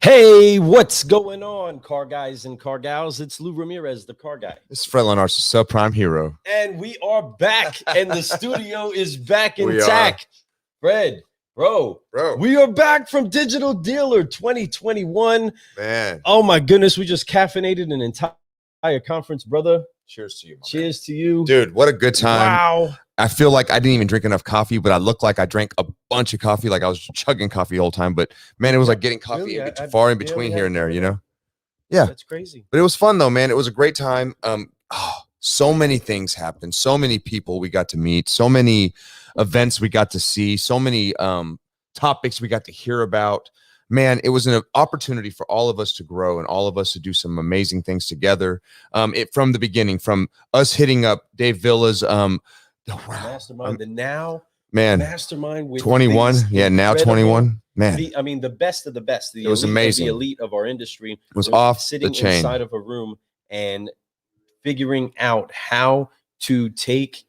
Hey, what's going on, car guys and car gals? It's Lou Ramirez, the car guy. This is Fred Lenars, subprime hero. And we are back, and the studio is back We intact. Fred, bro, Bro, we are back from Digital Dealer 2021. man. Oh my goodness, we just caffeinated an entire conference, brother. Cheers to you, Cheers to you. dude. What a good time. Wow. I feel like I didn't even drink enough coffee, but I look like I drank a bunch of coffee, like I was chugging coffee the whole time. But man, it was like getting coffee Really? too far in between here and there, you know? Yeah. That's crazy. But it was fun though, man. It was a great time. So many things happened. So many people we got to meet. So many events we got to see. So many topics we got to hear about. Man, it was an opportunity for all of us to grow and all of us to do some amazing things together. From the beginning, from us hitting up Dave Villa's Mastermind, the now man mastermind with 21. Yeah, now 21. Man, I mean, the best of the best. It was amazing. The elite of our industry it was off sitting the chain. inside of a room and figuring out how to take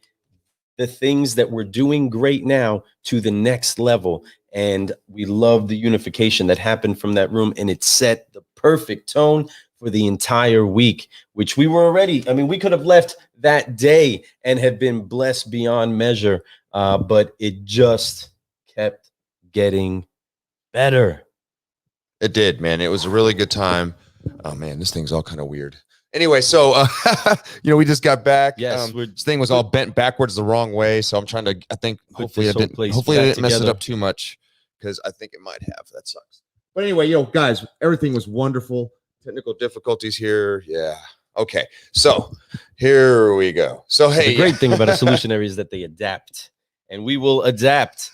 the things that we're doing great now to the next level. And we love the unification that happened from that room, and it set the perfect tone for the entire week, which we were already, I mean, we could have left that day and have been blessed beyond measure, but it just kept getting better. It did, man. It was a really good time. Oh man, this thing's all kind of weird. Anyway, so we just got back. Yes, this thing was all bent backwards the wrong way, so I'm trying to. I think hopefully I didn't mess it up too much, because I think it might have. That sucks. But anyway, guys, everything was wonderful. Technical difficulties here. Yeah. Okay. So here we go. So hey, the great thing about a solutionary is that they adapt, and we will adapt.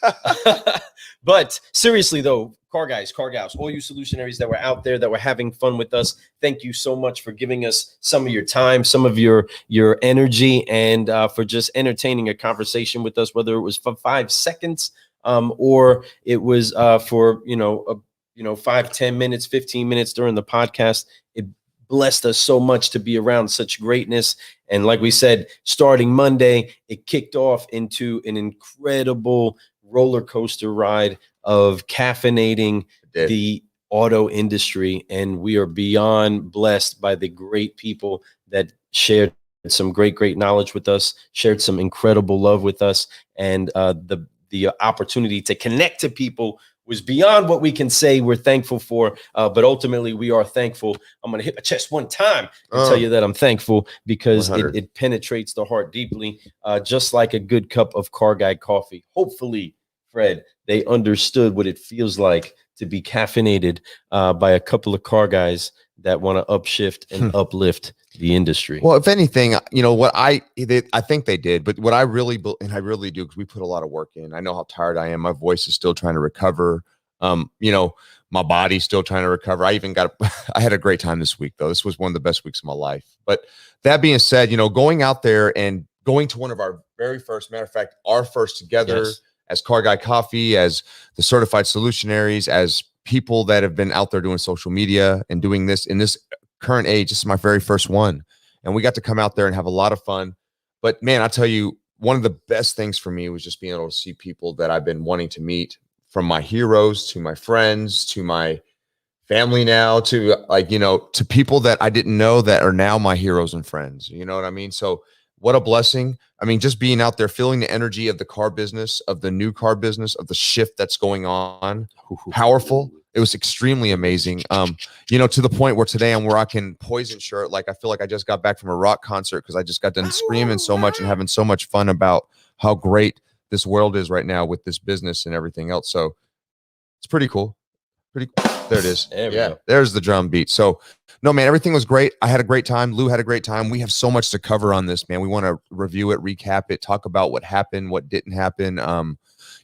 But seriously, though, car guys, car gals, all you solutionaries that were out there that were having fun with us, thank you so much for giving us some of your time, some of your energy, and for just entertaining a conversation with us, whether it was for 5 seconds or it was for 5, 10 minutes, 15 minutes during the podcast. It blessed us so much to be around such greatness. And like we said, starting Monday, it kicked off into an incredible roller coaster ride of caffeinating the auto industry. And we are beyond blessed by the great people that shared some great knowledge with us, shared some incredible love with us. And the opportunity to connect to people was beyond what we can say we're thankful for. But ultimately, we are thankful. I'm going to hit my chest one time and tell you that I'm thankful, because it penetrates the heart deeply, just like a good cup of Car Guy coffee. Hopefully, Fred, they understood what it feels like to be caffeinated by a couple of car guys that want to upshift and uplift the industry. Well, if anything, what I think they did, but what I really do, because we put a lot of work in. I know how tired I am. My voice is still trying to recover. My body's still trying to recover. I had a great time this week, though. This was one of the best weeks of my life. But that being said, going out there and going to one of our very first, matter of fact, our first together, yes, as Car Guy Coffee, as the certified solutionaries, as people that have been out there doing social media and doing this in this current age. This is my very first one, and we got to come out there and have a lot of fun. But man, I tell you, one of the best things for me was just being able to see people that I've been wanting to meet, from my heroes to my friends to my family, now to to people that I didn't know that are now my heroes and friends. You know what I mean? So what a blessing. I mean, just being out there, feeling the energy of the car business, of the new car business, of the shift that's going on. Powerful. It was extremely amazing. To the point where today I'm rocking Poison shirt. Like, I feel like I just got back from a rock concert, because I just got done screaming so much and having so much fun about how great this world is right now with this business and everything else. So it's pretty cool. Pretty cool. There it is. There there's the drum beat. So no, man, everything was great. I had a great time. Lou had a great time. We have so much to cover on this, man. We want to review it, recap it, talk about what happened, what didn't happen.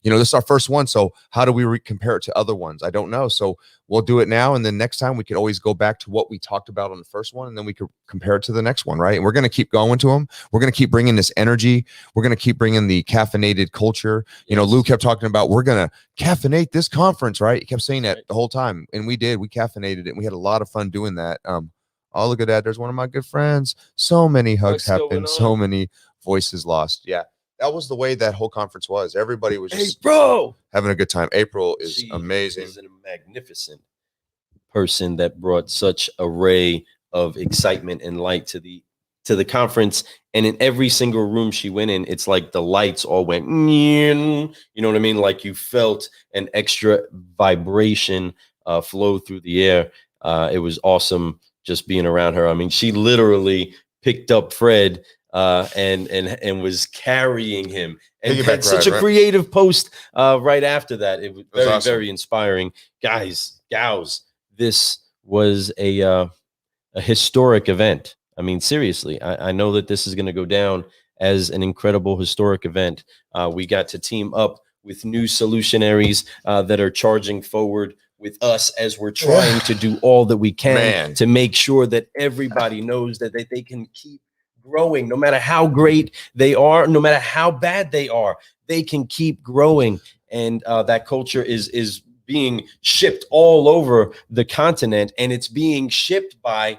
This is our first one. So how do we compare it to other ones? I don't know. So we'll do it now. And then next time we could always go back to what we talked about on the first one, and then we could compare it to the next one. Right. And we're going to keep going to them. We're going to keep bringing this energy. We're going to keep bringing the caffeinated culture. Lou kept talking about, we're going to caffeinate this conference. Right. He kept saying that the whole time. And we did. We caffeinated it. And we had a lot of fun doing that. Oh, look at that. There's one of my good friends. So many hugs happened. So many voices lost. Yeah. That was the way that whole conference was. Everybody was just having a good time. April is amazing. She's a magnificent person that brought such a ray of excitement and light to the conference. And in every single room she went in, it's like the lights all went, you know what I mean? Like you felt an extra vibration flow through the air. It was awesome just being around her. I mean, she literally picked up Fred and was carrying him, and Piggyback had such ride, a right? creative post right after that. It was was very, awesome. very inspiring. Guys, gals, this was a historic event. I mean, seriously, I know that this is going to go down as an incredible historic event. We got to team up with new solutionaries that are charging forward with us as we're trying to do all that we can to make sure that everybody knows that they can keep growing, no matter how great they are, no matter how bad they are, they can keep growing. And that culture is being shipped all over the continent, and it's being shipped by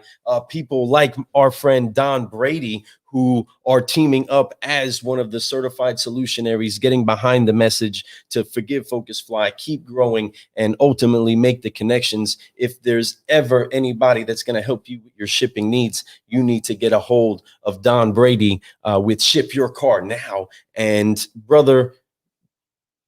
people like our friend Don Brady, who are teaming up as one of the certified solutionaries, getting behind the message to forgive, focus, fly, keep growing, and ultimately make the connections. If there's ever anybody that's going to help you with your shipping needs, you need to get a hold of Don Brady with Ship Your Car Now. And brother,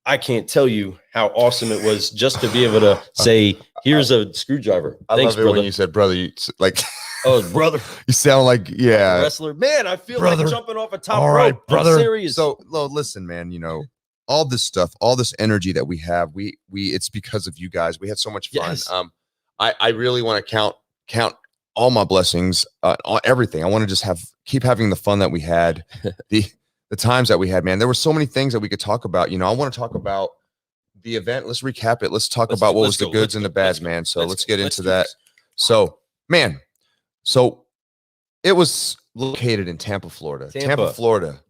I can't tell you how awesome it was just to be able to say, here's a screwdriver. I Thanks, love it brother. when you said brother. You like, oh, brother. You sound like, yeah, a wrestler. Man, I feel brother, like jumping off a top all rope. right, brother. I'm serious. So, listen, man, you know, all this stuff, all this energy that we have, it's because of you guys. We had so much fun. Yes. I really want to count all my blessings, on everything. I want to just keep having the fun that we had, the times that we had, man. There were so many things that we could talk about. You know, I want to talk about the event. Let's recap it. Let's talk about what was the goods and the bads, man. So let's get into that. So, man, so it was located in Tampa, Florida. Tampa, Florida.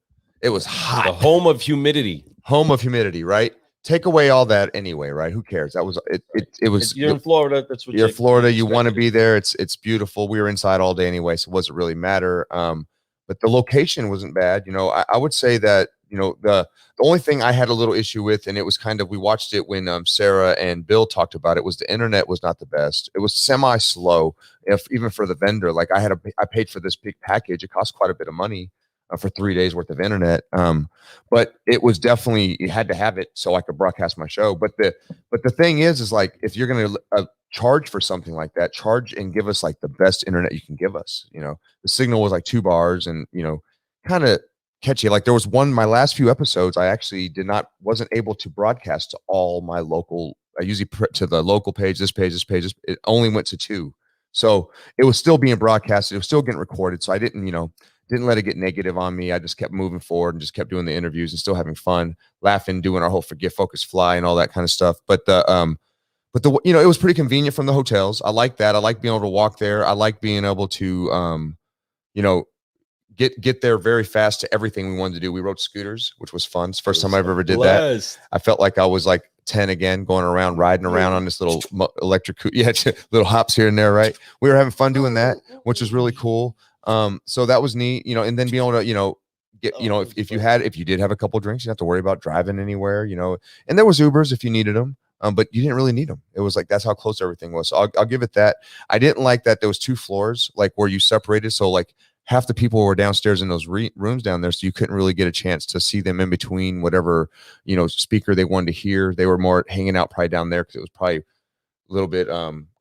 It was hot. The home of humidity. Home of humidity, right? Take away all that anyway, right? Who cares? That was it. It was. You're in Florida. That's what you're Florida. You want to be there. It's beautiful. We were inside all day anyway, so it wasn't really matter. But the location wasn't bad. You know, I would say that, you know, the only thing I had a little issue with, and it was kind of, we watched it when Sarah and Bill talked about it, was the internet was not the best. It was semi slow, even for the vendor. Like I paid for this big package. It cost quite a bit of money for 3 days worth of internet. But it was definitely, you had to have it so I could broadcast my show. But the thing is like, if you're going to charge for something like that, charge and give us like the best internet you can give us. You know, the signal was like 2 bars, and, you know, kind of catchy. Like there was my last few episodes, I actually wasn't able to broadcast to all my local. I usually put to the local page, this page. It only went to 2. So it was still being broadcasted. It was still getting recorded. So I didn't let it get negative on me. I just kept moving forward and just kept doing the interviews and still having fun, laughing, doing our whole forgive, focus, fly and all that kind of stuff. But you know, it was pretty convenient from the hotels. I like that. I like being able to walk there. I like being able to, you know, get there very fast to everything we wanted to do. We rode scooters, which was fun. It's the first time I ever did that. I felt like I was like 10 again, going around, riding around on this little electric, little hops here and there, right? We were having fun doing that, which was really cool. So that was neat, you know, and then being able to, you know, get, you know, if you did have a couple of drinks, you didn't have to worry about driving anywhere, you know, and there was Ubers if you needed them. But you didn't really need them. It was like, that's how close everything was. So I'll give it that. I didn't like that there was 2 floors, like where you separated. So like half the people were downstairs in those rooms down there. So you couldn't really get a chance to see them in between whatever, you know, speaker they wanted to hear. They were more hanging out probably down there because it was probably a little bit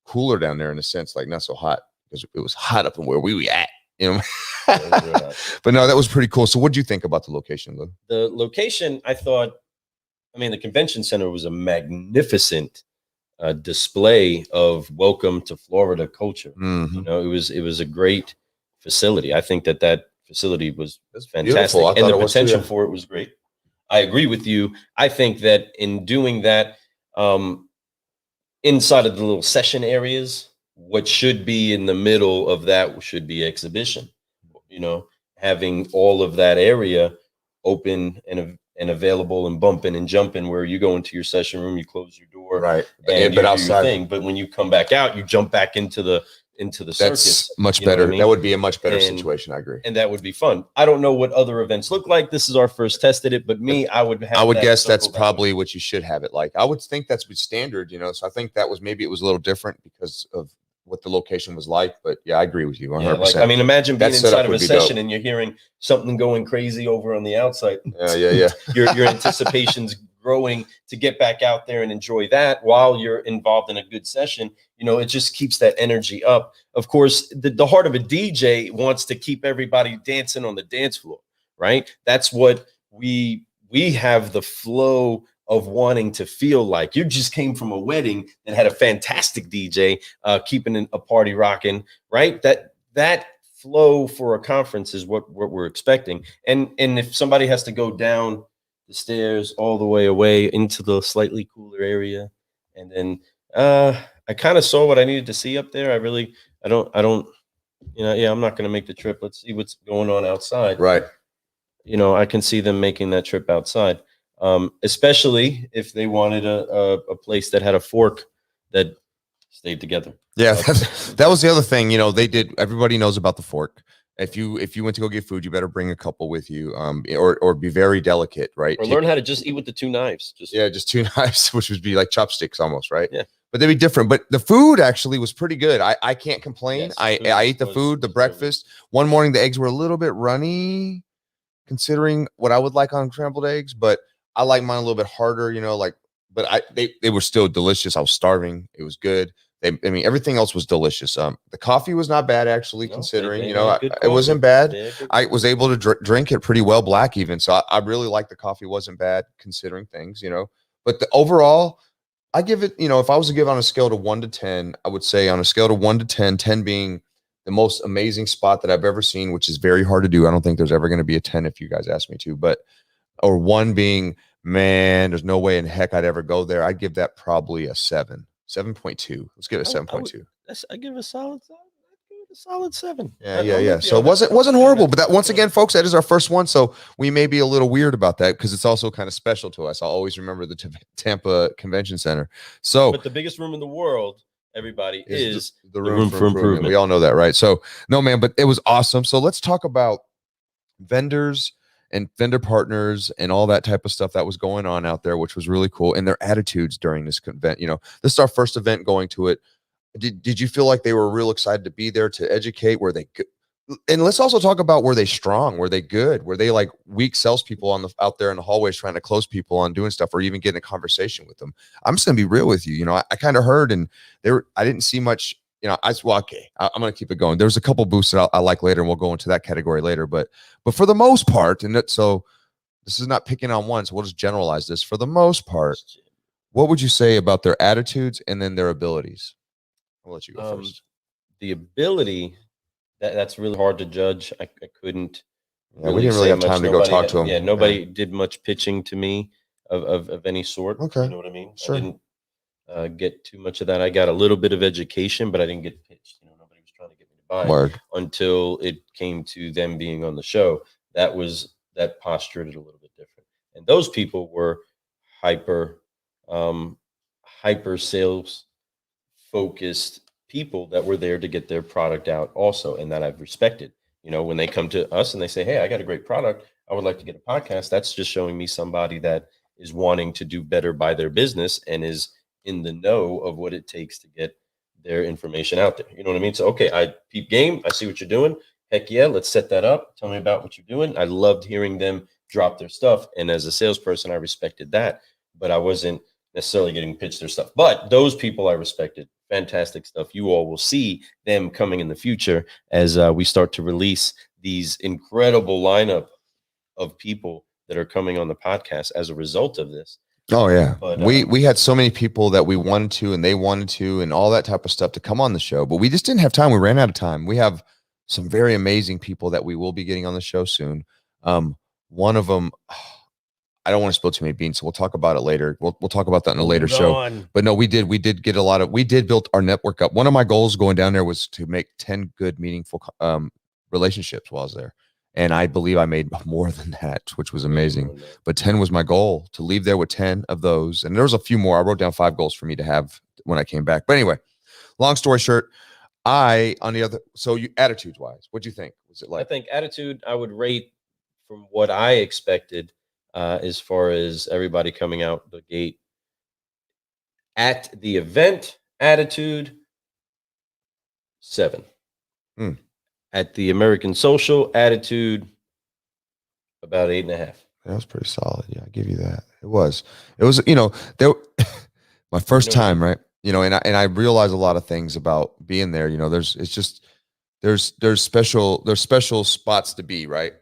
cooler down there in a sense, like not so hot, because it was hot up in where we were at, you know. But no, that was pretty cool. So what did you think about the location, Lou? The location, I mean, the convention center was a magnificent display of welcome to Florida culture. Mm-hmm. You know, it was a great facility. I think that facility was fantastic, and the potential for it was great. I agree with you. I think that in doing that, inside of the little session areas, what should be in the middle of that should be exhibition. You know, having all of that area open and available and bumping and jumping, where you go into your session room, you close your door, right? But outside, but when you come back out, you jump back into the into the That's circus. much You know what I better. mean? That would be a much better And- situation. I agree. And that would be fun. I don't know what other events look like. This is our first test at it, but I would have. I would guess that's circled probably what you should have it like. I would think that's standard, you know. So I think that was maybe it was a little different because of what the location was like. But yeah, I agree with you 100%. Yeah, like, I mean, imagine being That setup inside of a would be session dope. and you're hearing something going crazy over on the outside. Yeah. Your anticipation's growing to get back out there and enjoy that while you're involved in a good session. You know, it just keeps that energy up. Of course, the heart of a DJ wants to keep everybody dancing on the dance floor, right? That's what we have the flow of wanting to feel like. You just came from a wedding and had a fantastic DJ keeping a party rocking, right? That flow for a conference is what we're expecting. And if somebody has to go down the stairs all the way away into the slightly cooler area, and then I kind of saw what I needed to see up there. I don't, you know, yeah, I'm not going to make the trip. Let's see what's going on outside. Right. You know, I can see them making that trip outside, especially if they wanted a place that had a fork that stayed together. Yeah, that was the other thing. You know, everybody knows about the fork. If you went to go get food, you better bring a couple with you, or be very delicate, right? Or learn how to just eat with the two knives. Just two knives, which would be like chopsticks almost, right? Yeah. But they'd be different. But the food actually was pretty good. I can't complain. Yes, I ate the food, the breakfast. One morning the eggs were a little bit runny, considering what I would like on scrambled eggs, but I like mine a little bit harder, you know, like, but they were still delicious. I was starving. It was good. I mean, everything else was delicious. The coffee was not bad, actually, considering, you know, it wasn't bad. I was able to drink it pretty well, black even. So I really like the coffee. Wasn't bad considering things, you know, but the overall, I give it, you know, if I was to give on a scale to 1 to 10, I would say on a scale to 1 to 10, 10 being the most amazing spot that I've ever seen, which is very hard to do. I don't think there's ever going to be a 10 if you guys ask me to, or 1 being, man, there's no way in heck I'd ever go there. I'd give that probably a 7.2. Let's give it a 7.2. I give it a solid 7. A solid 7. Yeah. So it wasn't horrible, but that, once again, folks, that is our first one. So we may be a little weird about that because it's also kind of special to us. I'll always remember the Tampa Convention Center. So, but the biggest room in the world, everybody, is the room for improvement. We all know that, right? So no, man, but it was awesome. So let's talk about vendors and vendor partners and all that type of stuff that was going on out there, which was really cool, and their attitudes during this event. You know, this is our first event going to it. Did you feel like they were real excited to be there to educate? Were they good? And let's also talk about, were they strong? Were they good? Were they like weak salespeople out there in the hallways trying to close people on doing stuff, or even getting a conversation with them? I'm just gonna be real with you. You know, I kind of heard, and I didn't see much. You know, I'm gonna keep it going. There's a couple booths that I like later, and we'll go into that category later. But for the most part, so this is not picking on one, so we'll just generalize this. For the most part, what would you say about their attitudes and then their abilities? I'll let you go first. The ability, that's really hard to judge. I couldn't. Yeah, we didn't really have time to go talk to them. Yeah, nobody did much pitching to me of any sort. Okay, you know what I mean. Sure. I didn't get too much of that. I got a little bit of education, but I didn't get pitched. You know, nobody was trying to get me to buy Word. Until it came to them being on the show. That postured it a little bit different. And those people were hyper sales focused people that were there to get their product out also, and that I've respected. You know, when they come to us and they say, hey, I got a great product, I would like to get a podcast, that's just showing me somebody that is wanting to do better by their business and is in the know of what it takes to get their information out there. You know what I mean? So, okay, I peep game, I see what you're doing. Heck yeah, let's set that up. Tell me about what you're doing. I loved hearing them drop their stuff. And as a salesperson, I respected that, but I wasn't necessarily getting pitched their stuff. But those people I respected. Fantastic stuff. You all will see them coming in the future as we start to release these incredible lineup of people that are coming on the podcast as a result of this. Oh yeah, but we had so many people that we wanted to, and they wanted to, and all that type of stuff to come on the show, but we just didn't have time. We ran out of time. We have some very amazing people that we will be getting on the show soon. One of them, I don't want to spill too many beans, so we'll talk about it later. We'll talk about that in a later show. But no, we did get we did build our network up. One of my goals going down there was to make 10 good, meaningful relationships while I was there. And I believe I made more than that, which was amazing. But 10 was my goal, to leave there with 10 of those. And there was a few more. I wrote down 5 goals for me to have when I came back. But anyway, long story short, On the other, so you attitudes wise, what'd you think? Was it I like, think attitude I would rate from what I expected, as far as everybody coming out the gate at the event. Attitude 7. Hmm. At the American Social, attitude about 8.5. that was pretty solid. Yeah, I give you that. It was, you know, there, my You first know what I time, mean? right? You know, and I realized a lot of things about being there. You know, it's just, there's special spots to be, right?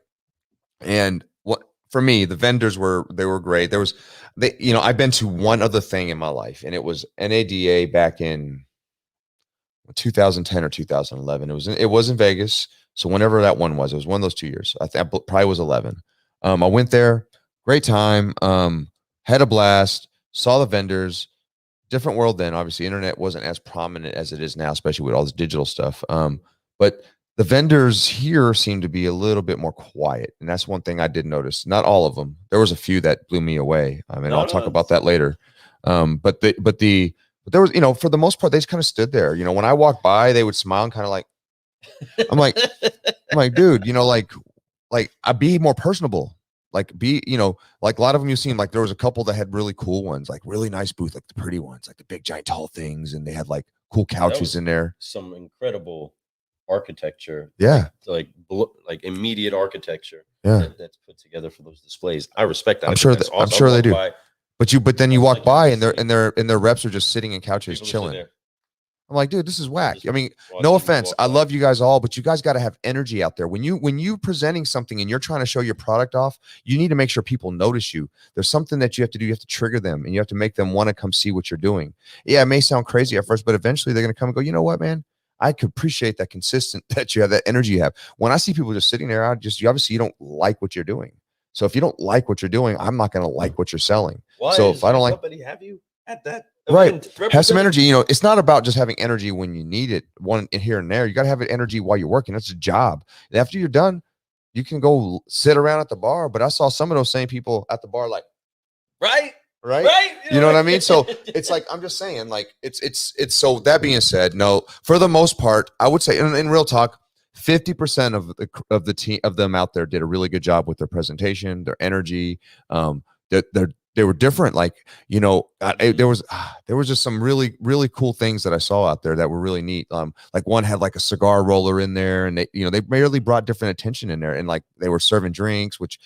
And what for me, the vendors they were great. I've been to one other thing in my life, and it was NADA back in 2010 or 2011. It was in Vegas. So whenever that one was, it was one of those 2 years. I think probably was 11. I went there, great time. Had a blast. Saw the vendors. Different world then. Obviously, internet wasn't as prominent as it is now, especially with all this digital stuff. But the vendors here seem to be a little bit more quiet, and that's one thing I did notice. Not all of them. There was a few that blew me away. I mean, No, I'll talk no, about that later. But there was, for the most part, they just kind of stood there. When I walked by, they would smile and kind of like, I'm like, dude, I'd be more personable. Like a lot of them you seen, like there was a couple that had really cool ones, like really nice booth, like the pretty ones, like the big giant tall things, and they had like cool that couches was in there. some incredible architecture. Yeah, Like immediate architecture yeah. that's put together for those displays. I respect that. I'm I sure think that that's I'm awesome. sure I they walk do. by, But then you that's walk like by you're and their reps are just sitting in couches people are sitting chilling. there I'm like, dude, this is whack. just I mean, watching no you offense. walk I by. love you guys all, but you guys got to have energy out there. When you presenting something and you're trying to show your product off, you need to make sure people notice you. There's something that you have to do. You have to trigger them, and you have to make them want to come see what you're doing. Yeah, it may sound crazy at first, but eventually they're going to come and go, you know what, man? I could appreciate that consistent that you have, that energy you have. When I see people just sitting there, you obviously you don't like what you're doing. So if you don't like what you're doing, I'm not going to like what you're selling. Why So does if I your don't like, company have you at that right, event have some representing? energy. It's not about just having energy when you need it, one here and there. You got to have it energy while you're working. That's a job. And after you're done, you can go sit around at the bar. But I saw some of those same people at the bar, like, Right, right, right. you know what I mean? So it's like, I'm just saying, like, it's so that being said, no, for the most part, I would say in real talk, 50% of the team of them out there did a really good job with their presentation, their energy. They were different. Like, there was just some really, really cool things that I saw out there that were really neat. Like one had like a cigar roller in there, and they barely brought different attention in there, and like they were serving drinks, which,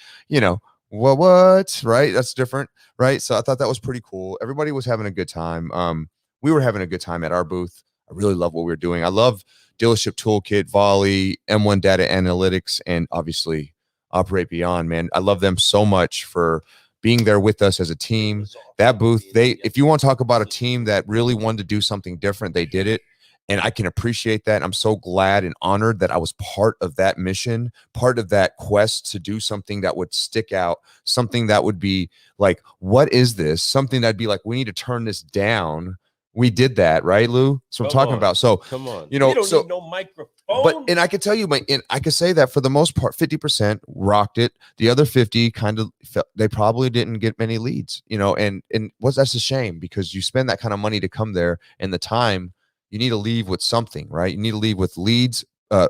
what, right? That's different, right? So I thought that was pretty cool. Everybody was having a good time. We were having a good time at our booth. I really love what we were doing. I love Dealership Toolkit, Volley, M1 Data Analytics, and obviously Operate Beyond, man. I love them so much for being there with us as a team. That booth, if you want to talk about a team that really wanted to do something different, they did it. And I can appreciate that. I'm so glad and honored that I was part of that mission, part of that quest to do something that would stick out, something that would be like, what is this? Something that'd be like, we need to turn this down. We did that, right, Lou? That's what I'm talking about. So, come on, you don't need no microphone. and I can tell you, and I can say that for the most part, 50% rocked it. The other 50 kind of felt they probably didn't get many leads, and that's a shame, because you spend that kind of money to come there, and the time you need to leave with something, right? You need to leave with leads,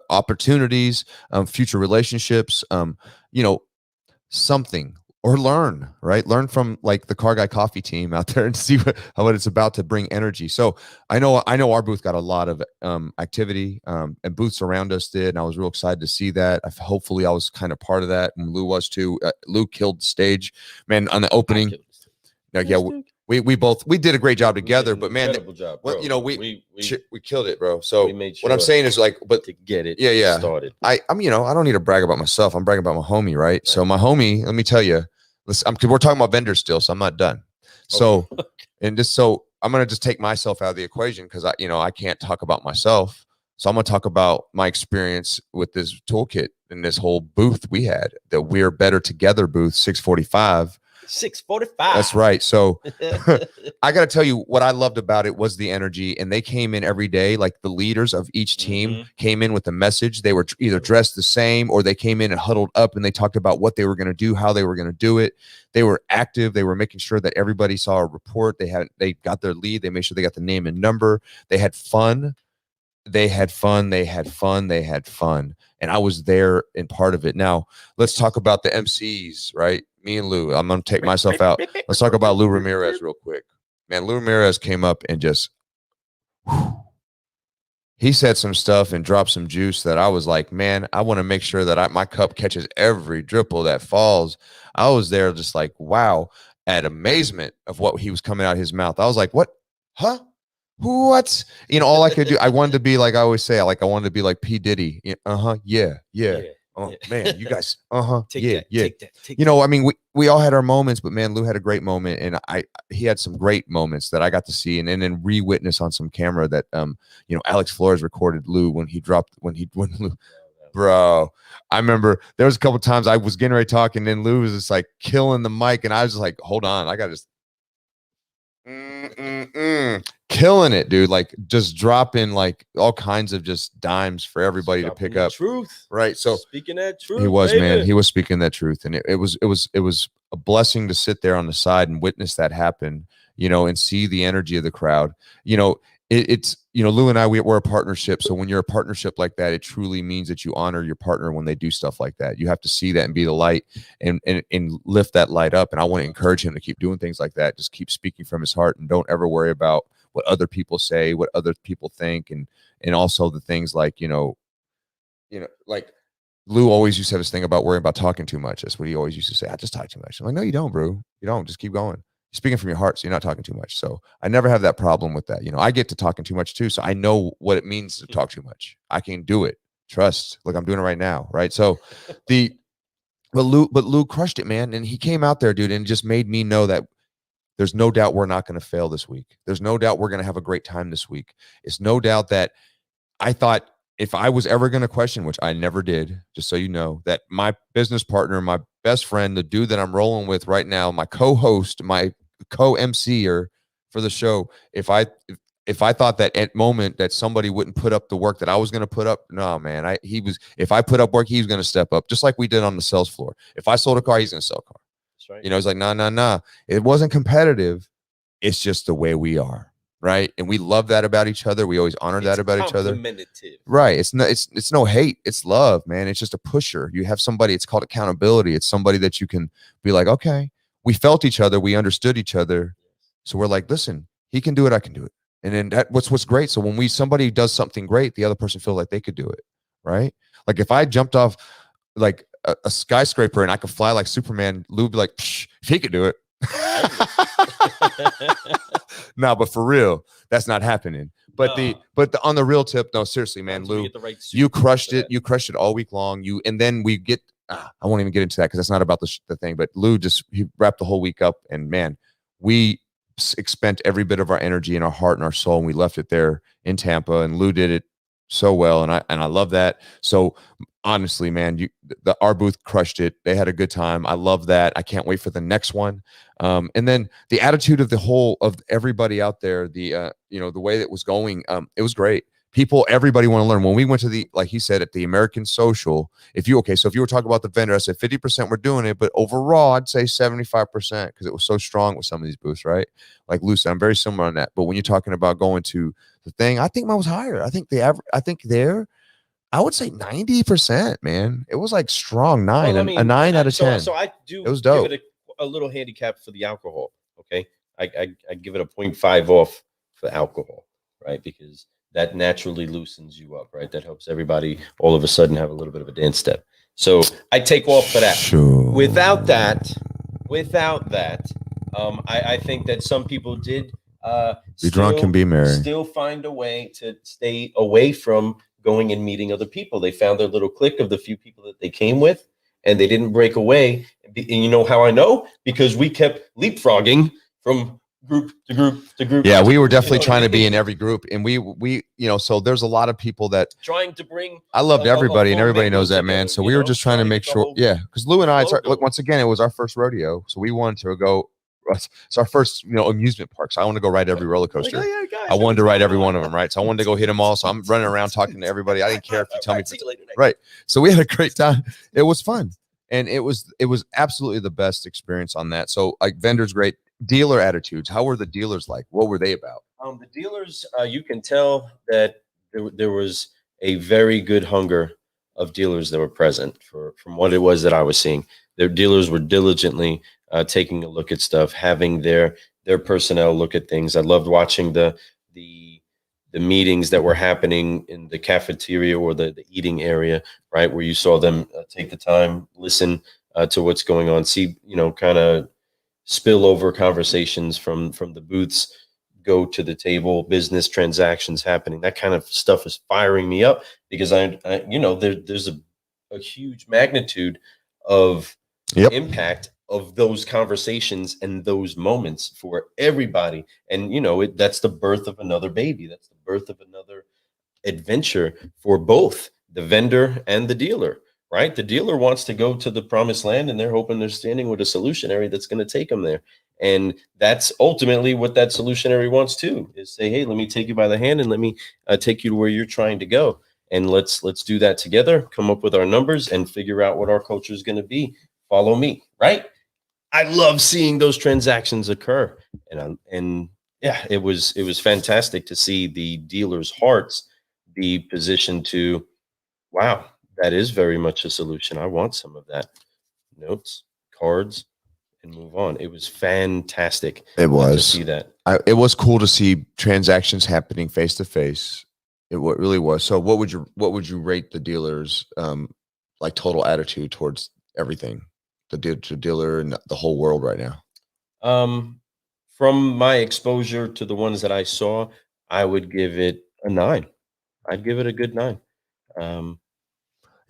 opportunities, future relationships, something, or learn from like the Car Guy Coffee team out there and see what it's about to bring energy. So I know our booth got a lot of activity, and booths around us did, and I was real excited to see that. Hopefully I was kind of part of that, and Lou was too. Lou killed the stage, man, on the opening. Yeah, we did a great job together, but man, incredible job, bro. We killed it, bro. So we made what I'm sure saying is, like, but to get it started. I don't need to brag about myself. I'm bragging about my homie, right? So my homie, let me tell you, listen, because we're talking about vendors still, so I'm not done. So, and just so I'm gonna just take myself out of the equation, because I can't talk about myself. So I'm gonna talk about my experience with this toolkit and this whole booth we had, the We're Better Together booth, 645. 645. That's right. So I got to tell you, what I loved about it was the energy, and they came in every day. Like the leaders of each team came in with a message. They were either dressed the same, or they came in and huddled up and they talked about what they were going to do, how they were going to do it. They were active. They were making sure that everybody saw a report. They got their lead. They made sure they got the name and number. They had fun. they had fun. They had fun. They had fun. And I was there in part of it. Now, let's talk about the MCs, right? Me and Lou. I'm going to take myself out. Let's talk about Lou Ramirez real quick. Man, Lou Ramirez came up and just, whew, he said some stuff and dropped some juice that I was like, man, I want to make sure that my cup catches every dripple that falls. I was there just like, wow, at amazement of what he was coming out of his mouth. I was like, what? Huh? What? You know, all I could do, I wanted to be like I always say, like I wanted to be like P. Diddy. Yeah. Oh man, you guys, yeah. Take that. You know, I mean, we all had our moments, but man, Lou had a great moment, and he had some great moments that I got to see, and then re-witness on some camera that you know, Alex Flores recorded Lou when Lou, bro. I remember there was a couple times I was getting ready to talk, and then Lou was just like killing the mic, and I was just like, hold on, I got to just killing it, dude. Like just dropping like all kinds of just dimes for everybody to pick up. Truth, right? So speaking that truth, he was, baby. man. He was speaking that truth, and it was a blessing to sit there on the side and witness that happen. You know, and see the energy of the crowd. You know, it's, you know, Lou and I, we're a partnership. So when you're a partnership like that, it truly means that you honor your partner when they do stuff like that. You have to see that and be the light and lift that light up. And I want to encourage him to keep doing things like that. Just keep speaking from his heart, and don't ever worry about what other people say, what other people think, and also the things like, you know, like Lou always used to have this thing about worrying about talking too much. That's what he always used to say. I just talk too much. I'm like, no, you don't, bro. You don't. Just keep going. You're speaking from your heart, so you're not talking too much. So I never have that problem with that. You know, I get to talking too much too, so I know what it means to talk too much. I can do it. Trust. Look, I'm doing it right now, right? So but Lou crushed it, man, and he came out there, dude, and just made me know that there's no doubt we're not going to fail this week. There's no doubt we're going to have a great time this week. It's no doubt that I thought if I was ever going to question, which I never did, just so you know, that my business partner, my best friend, the dude that I'm rolling with right now, my co-host, my co-MCer for the show, if I thought that at moment that somebody wouldn't put up the work that I was going to put up, no, man, if I put up work, he was going to step up, just like we did on the sales floor. If I sold a car, he's going to sell a car. That's right. You know, he's like, nah. It wasn't competitive. It's just the way we are. Right. And we love that about each other. We always honor that about each other. Right. It's no hate. It's love, man. It's just a pusher. You have somebody, it's called accountability. It's somebody that you can be like, okay, we felt each other. We understood each other. So we're like, listen, he can do it. I can do it. And then what's great. So when somebody does something great, the other person feels like they could do it. Right. Like if I jumped off like a skyscraper and I could fly like Superman, Lou would be like, if he could do it. No, but for real, that's not happening. But on the real tip, no, seriously, man, Lou, you crushed it. You crushed it all week long. And then we get, I won't even get into that because that's not about the thing. But Lou he wrapped the whole week up, and man, we spent every bit of our energy and our heart and our soul, and we left it there in Tampa. And Lou did it so well, and I love that. So honestly, man, our booth crushed it. They had a good time. I love that. I can't wait for the next one. And then the attitude of everybody out there, the way that it was going, it was great. Everybody want to learn. When we went to like he said, at the American Social, so if you were talking about the vendor, I said 50% were doing it, but overall, I'd say 75% because it was so strong with some of these booths, right? Like Lou said, I'm very similar on that. But when you're talking about going to the thing, I think mine was higher. I think I would say 90%, man. It was like strong 9, well, I mean, a 9 out of 10. So I do it was dope. Give it a little handicap for the alcohol. Okay. I give it a 0.5 off for alcohol, right? Because that naturally loosens you up, right? That helps everybody all of a sudden have a little bit of a dance step. So I take off for that. Sure. Without that, I think that some people did be drunk and be merry. Still find a way to stay away from going and meeting other people. They found their little clique of the few people that they came with, and they didn't break away. And you know how I know? Because we kept leapfrogging from group to group to group. Yeah, we were definitely trying to be in every group, and we so there's a lot of people that trying to bring. I loved everybody, and everybody knows that, man. So we were just trying to make sure, because Lou and I, look, once again, it was our first rodeo, so we wanted to go. It's our first, amusement park. So I want to go ride every roller coaster. I wanted to ride every one of them, right? So I wanted to go hit them all. So I'm running around talking to everybody. I didn't care if you tell me. Right. So we had a great time. It was fun, and it was absolutely the best experience on that. So like vendors, great. Dealer attitudes. How were the dealers like? What were they about? The dealers, you can tell that there was a very good hunger of dealers that were present from what it was that I was seeing. Their dealers were diligently taking a look at stuff, having their personnel look at things. I loved watching the the meetings that were happening in the cafeteria or the eating area, right, where you saw them take the time, listen to what's going on, see, kind of spill over conversations from the booths go to the table, business transactions happening. That kind of stuff is firing me up because there's a huge magnitude of Yep. impact of those conversations and those moments for everybody. And that's the birth of another baby. That's the birth of another adventure for both the vendor and the dealer, right? The dealer wants to go to the promised land and they're hoping they're standing with a solutionary that's going to take them there. And that's ultimately what that solutionary wants to is say, hey, let me take you by the hand and let me take you to where you're trying to go. And let's do that together, come up with our numbers and figure out what our culture is going to be. Follow me, right? I love seeing those transactions occur. And yeah, it was fantastic to see the dealers' hearts be positioned to, wow, that is very much a solution. I want some of that. Notes, cards, and move on. It was fantastic. It To was. see that. It was cool to see transactions happening face to face. It really was. So what would you rate the dealers like total attitude towards everything, the dealer and the whole world right now? From my exposure to the ones that I saw, I would give it a 9. I'd give it a good 9. Um,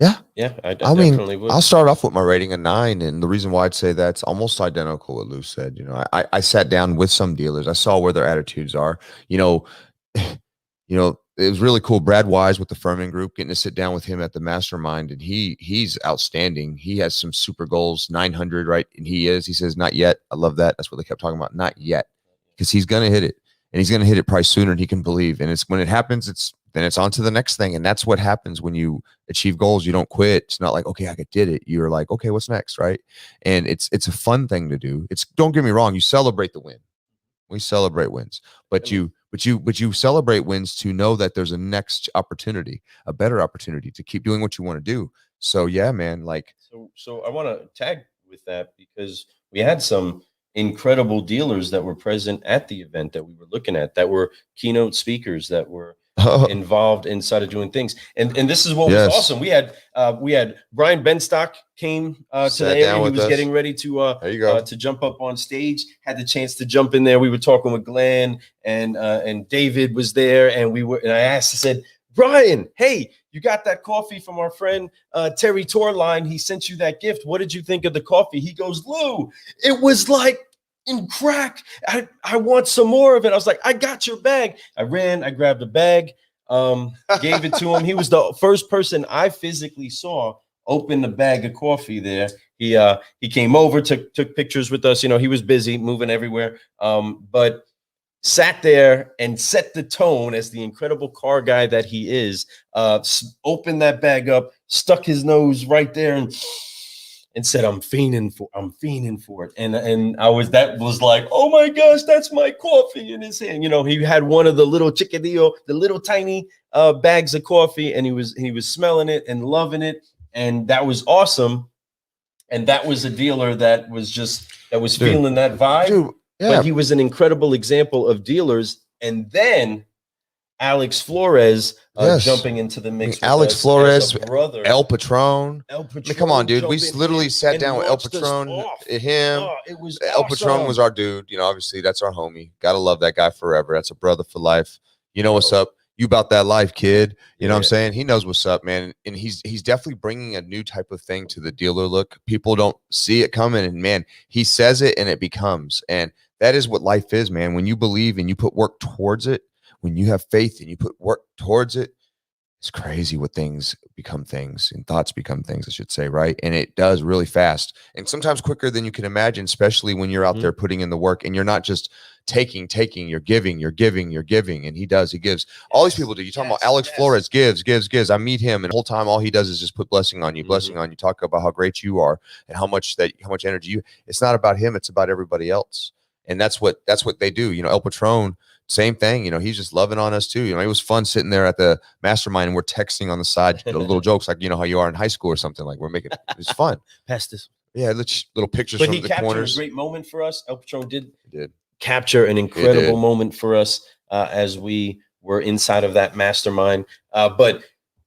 Yeah. yeah, I I mean, definitely would. I'll start off with my rating of 9, and the reason why I'd say that's almost identical what Lou said. I sat down with some dealers. I saw where their attitudes are. You know, it was really cool. Brad Wise with the Furman Group, getting to sit down with him at the mastermind, and he's outstanding. He has some super goals, 900, right? And he says, not yet. I love that. That's what they kept talking about, not yet, because he's gonna hit it, and he's gonna hit it probably sooner than he can believe. And it's when it happens, then it's on to the next thing. And that's what happens when you achieve goals. You don't quit. It's not like, okay, I did it. You're like, okay, what's next, right? And it's a fun thing to do. Don't get me wrong, you celebrate the win. We celebrate wins, but you celebrate wins to know that there's a next opportunity, a better opportunity to keep doing what you want to do. So yeah, man, like so I want to tag with that because we had some incredible dealers that were present at the event that we were looking at, that were keynote speakers, that were involved inside of doing things. And this is what was awesome. We had Brian Benstock came to the area. He was getting ready to jump up on stage, had the chance to jump in there. We were talking with Glenn and David was there, and I said, Brian, hey, you got that coffee from our friend Terry Torline. He sent you that gift. What did you think of the coffee? He goes, Lou, it was like in crack. I want some more of it. I was like, I got your bag. I grabbed a bag, gave it to him. He was the first person I physically saw open the bag of coffee there. He came over, took pictures with us. He was busy moving everywhere, but sat there and set the tone as the incredible car guy that he is. Opened that bag up, stuck his nose right there, and said, I'm fiending for it. And that was like, oh my gosh, that's my coffee in his hand. He had one of the little chickadillo, the little tiny bags of coffee, and he was smelling it and loving it. And that was awesome. And that was a dealer that was feeling that vibe. Dude, yeah. But he was an incredible example of dealers. And then Alex Flores jumping into the mix. Alex Flores, brother. El Patron. Come on, dude. We literally sat down with El Patron. Him. It was El Patron was our dude. Obviously that's our homie. Gotta love that guy forever. That's a brother for life. What's up? You about that life, kid. You know what I'm saying? He knows what's up, man. And he's definitely bringing a new type of thing to the dealer look. People don't see it coming, and man, he says it and it becomes. And that is what life is, man. When you believe and you put work towards it, when you have faith and you put work towards it, it's crazy what things become things and thoughts become things, I should say, right? And it does really fast and sometimes quicker than you can imagine, especially when you're out there putting in the work and you're not just taking, you're giving. And he gives. All these people do. You talking about Alex Flores gives. I meet him, and the whole time all he does is just put blessing on you, talk about how great you are and how much energy it's not about him, it's about everybody else. And that's what they do. El Patron same thing. You know, he's just loving on us too. You know, it was fun sitting there at the mastermind and we're texting on the side, little jokes like, you know, how you are in high school or something. Like we're making it's fun. Pass this. Yeah, little pictures But from he the captured corners. a great moment for us. El Patron did He did. capture an incredible moment for us as we were inside of that mastermind. But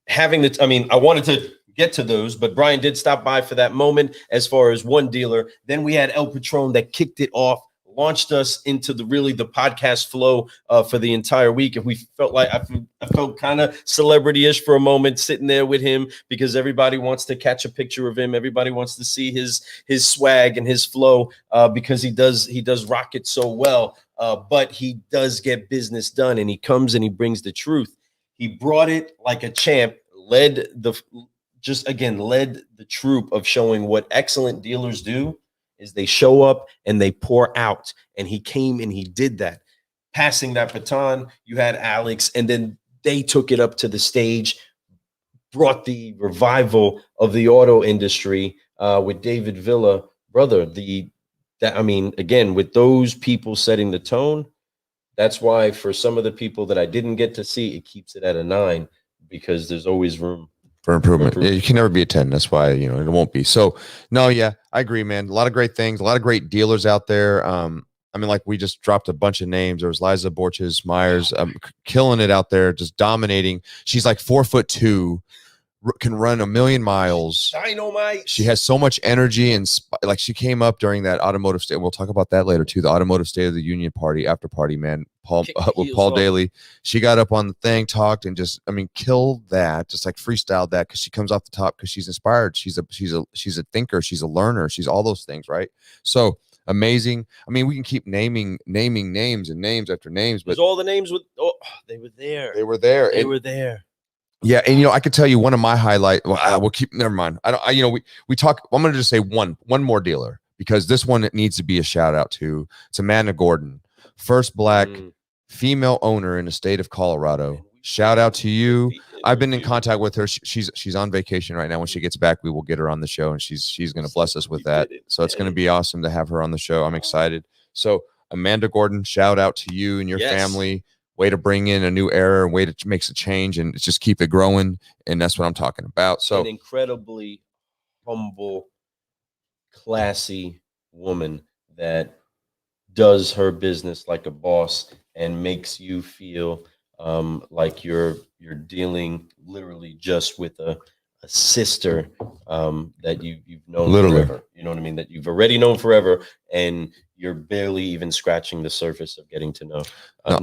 having the, I mean, I wanted to get to those, but Brian did stop by for that moment as far as one dealer. Then we had El Patron that kicked it off, launched us into the podcast flow for the entire week. And we felt like I felt kind of celebrity-ish for a moment sitting there with him because everybody wants to catch a picture of him. Everybody wants to see his swag and his flow because he does rock it so well. But he does get business done, and he comes and he brings the truth. He brought it like a champ, led the troop of showing what excellent dealers do is they show up and they pour out. And he came and he did that. Passing that baton, you had Alex, and then they took it up to the stage, brought the revival of the auto industry with David Villa. Brother, again, with those people setting the tone, that's why for some of the people that I didn't get to see, it keeps it at a 9 because there's always room for improvement. Yeah, you can never be a 10. That's why, you know, it won't be. So no, yeah, I agree, man. A lot of great things, a lot of great dealers out there. I mean, like we just dropped a bunch of names. There was Liza Borges Myers, killing it out there, just dominating. She's like 4'2", can run 1,000,000 miles. Dynamite. She has so much energy and like she came up during that automotive state. We'll talk about that later too. The automotive State of the Union party, after party, man. With Paul Daly, she got up on the thing, talked, and just, I mean, killed that. Just like freestyled that because she comes off the top because she's inspired. She's a thinker. She's a learner. She's all those things, right? So amazing. I mean, we can keep naming names and names after names, but all the names they were there. They were there. They were there. Yeah, and you know, I could tell you one of my highlights. Well, we'll keep. Never mind. You know, we talk. I'm going to just say one more dealer because this one needs to be a shout out to. It's Amanda Gordon, first Black female owner in the state of Colorado. Shout out to you. I've been in contact with her. She's on vacation right now. When she gets back, we will get her on the show, and she's going to bless us with that. So it's going to be awesome to have her on the show. I'm excited. So Amanda Gordon, shout out to you and your family. Way to bring in a new era, way to makes a change and just keep it growing. And that's what I'm talking about. So an incredibly humble, classy woman that does her business like a boss and makes you feel like you're dealing literally just with a sister that you've known forever. You know what I mean? That you've already known forever, and you're barely even scratching the surface of getting to know.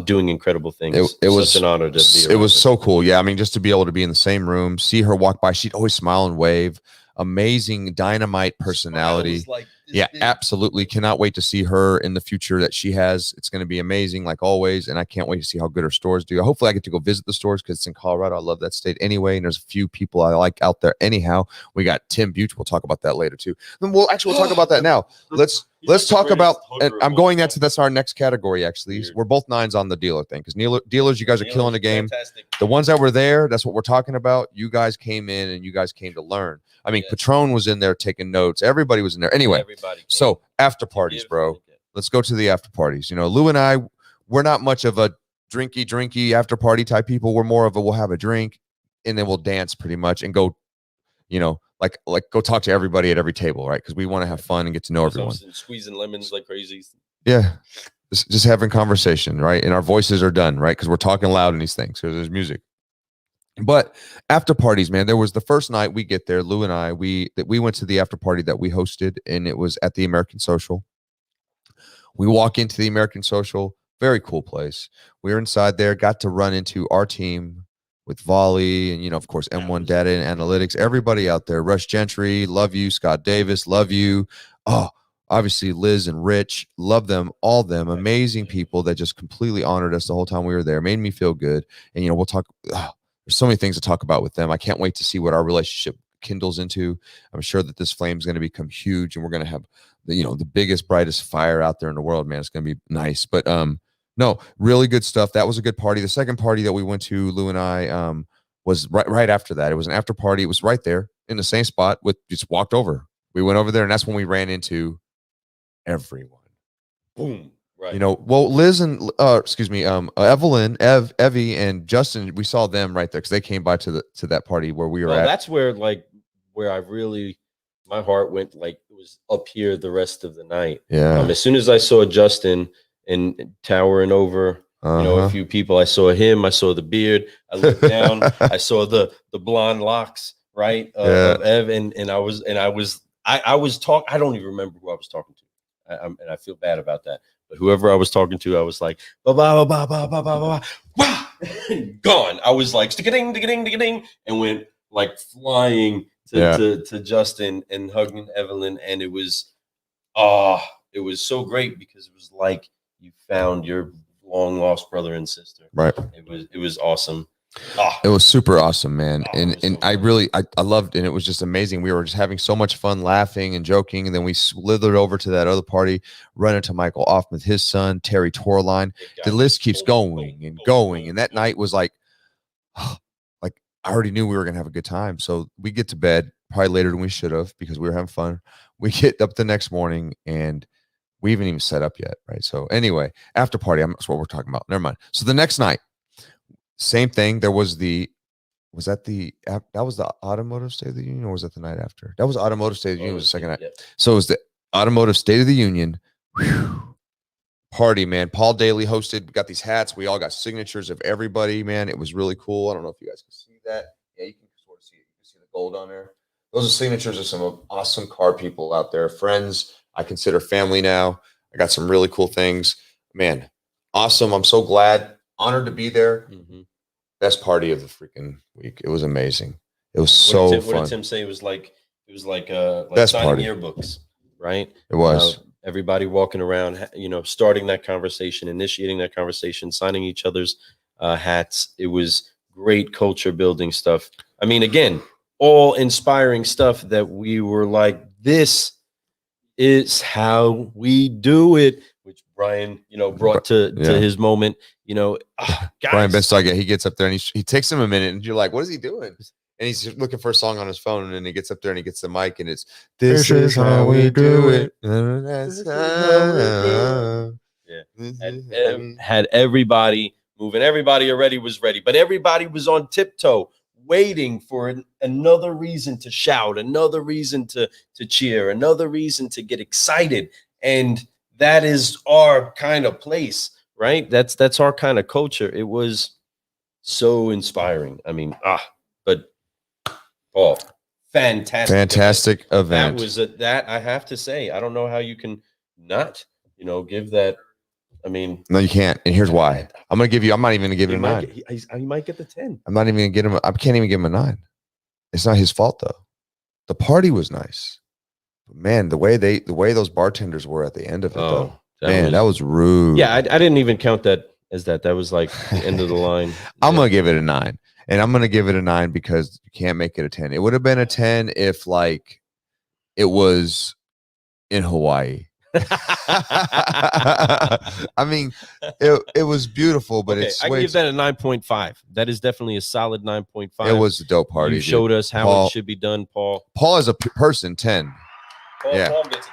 Doing incredible things. It was such an honor to be. It was so cool. Yeah, I mean, just to be able to be in the same room, see her walk by, she'd always smile and wave. Amazing dynamite personality. Yeah, absolutely. Cannot wait to see her in the future that she has. It's going to be amazing, like always. And I can't wait to see how good her stores do. Hopefully I get to go visit the stores because it's in Colorado. I love that state anyway. And there's a few people I like out there anyhow. We got Tim Buch. We'll talk about that later too. Then we'll talk about that now. Let's talk about, and I'm going that's our next category actually. We're both 9s on the dealer thing because dealers, you guys are killing the game. Fantastic. The ones that were there, that's what we're talking about. You guys came in and you guys came to learn. I mean, Patron was in there taking notes. Everybody was in there. Anyway, so after parties, bro. Let's go to the after parties. You know, Lou and I, we're not much of a drinky after party type people. We're more of a we'll have a drink and then we'll dance pretty much and go, you know, like go talk to everybody at every table, right? Because we want to have fun and get to know everyone. Squeezing lemons like crazy. Yeah. Just having conversation, right? And our voices are done, right? Because we're talking loud in these things. So there's music. But after parties, man, there was the first night we get there, Lou and I, we went to the after party that we hosted, and it was at the American Social. We walk into the American Social, very cool place. We were inside there, got to run into our team with Volley and, you know, of course, M1 Data and Analytics, everybody out there. Rush Gentry, love you. Scott Davis, love you. Oh, obviously Liz and Rich, love them, all them. Amazing people that just completely honored us the whole time we were there. Made me feel good. And, you know, we'll talk. There's so many things to talk about with them. I can't wait to see what our relationship kindles into. I'm sure that this flame is going to become huge, and we're going to have the biggest, brightest fire out there in the world, man. It's going to be nice. But no, really good stuff. That was a good party. The second party that we went to, Lou and I, was right after that. It was an after party. It was right there in the same spot. Just walked over. We went over there, and that's when we ran into everyone. Boom. Right. You know, well, Liz and excuse me, Evelyn, Evie, and Justin, we saw them right there because they came by to that party where we were Well, at. that's where where I really my heart went like it was up here the rest of the night. Yeah. As soon as I saw Justin and towering over, a few people, I saw him, I saw the beard, I looked down, I saw the blonde locks, right, of Ev, and I was talking. I don't even remember who I was talking to, and I feel bad about that. But whoever I was talking to, I was like, ba ba ba ba ba ba ba ba, gone. I was like, ding ding ding ding, and went like flying to Justin and hugging Evelyn, and it was it was so great because it was like you found your long lost brother and sister. Right. It was awesome. It was super awesome, man. And so I really I loved it. And it was just amazing. We were just having so much fun laughing and joking. And then we slithered over to that other party, run into Michael Offman, his son, Terry Torline. The list keeps going and going. And that night was like I already knew we were gonna have a good time. So we get to bed probably later than we should have because we were having fun. We get up the next morning and we haven't even set up yet, right? So anyway, after party, that's what we're talking about. Never mind. So the next night, same thing. There was that was the Automotive State of the Union, or was that the night after? That was Automotive State of the Union was the second night. Yep. So it was the Automotive State of the Union. Whew, party, man. Paul Daly hosted. We got these hats. We all got signatures of everybody, man. It was really cool. I don't know if you guys can see that. Yeah, you can sort of see it. You can see the gold on there. Those are signatures of some awesome car people out there, friends I consider family now. I got some really cool things, man. Awesome. I'm so glad, honored to be there. Mm-hmm. Best party of the freaking week. It was amazing. It was so fun. What did Tim say? It was like best signing party. Yearbooks, right? It was. Everybody walking around, starting that conversation, initiating that conversation, signing each other's hats. It was great culture building stuff. I mean, again, all inspiring stuff that we were like, this is how we do it, which Brian, brought to his moment. Guys. Brian Benstock, he gets up there and he takes him a minute, and you're like, what is he doing? And he's looking for a song on his phone, and then he gets up there and he gets the mic, and it's "This is how we do it." Yeah, had everybody moving. Everybody already was ready, but everybody was on tiptoe, waiting for another reason to shout, another reason to cheer, another reason to get excited, and that is our kind of place, right? That's our kind of culture. It was so inspiring. I mean, but Paul, fantastic event. That was that I have to say. I don't know how you can not, give that. I mean, no, you can't. And here's why. I'm not even gonna give it a 9. He might get the 10. I'm not even gonna get him. I can't even give him a 9. It's not his fault though. The party was nice. But man, the way those bartenders were at the end of it though. That was rude. Yeah, I didn't even count that as that. That was like the end of the line. I'm gonna give it a 9. And I'm gonna give it a 9 because you can't make it a 10. It would have been a 10 if like it was in Hawaii. I mean, it was beautiful, but okay, I give that a 9.5. That is definitely a solid 9.5. It was a dope party. You showed us how it should be done, Paul. Paul is a person 10.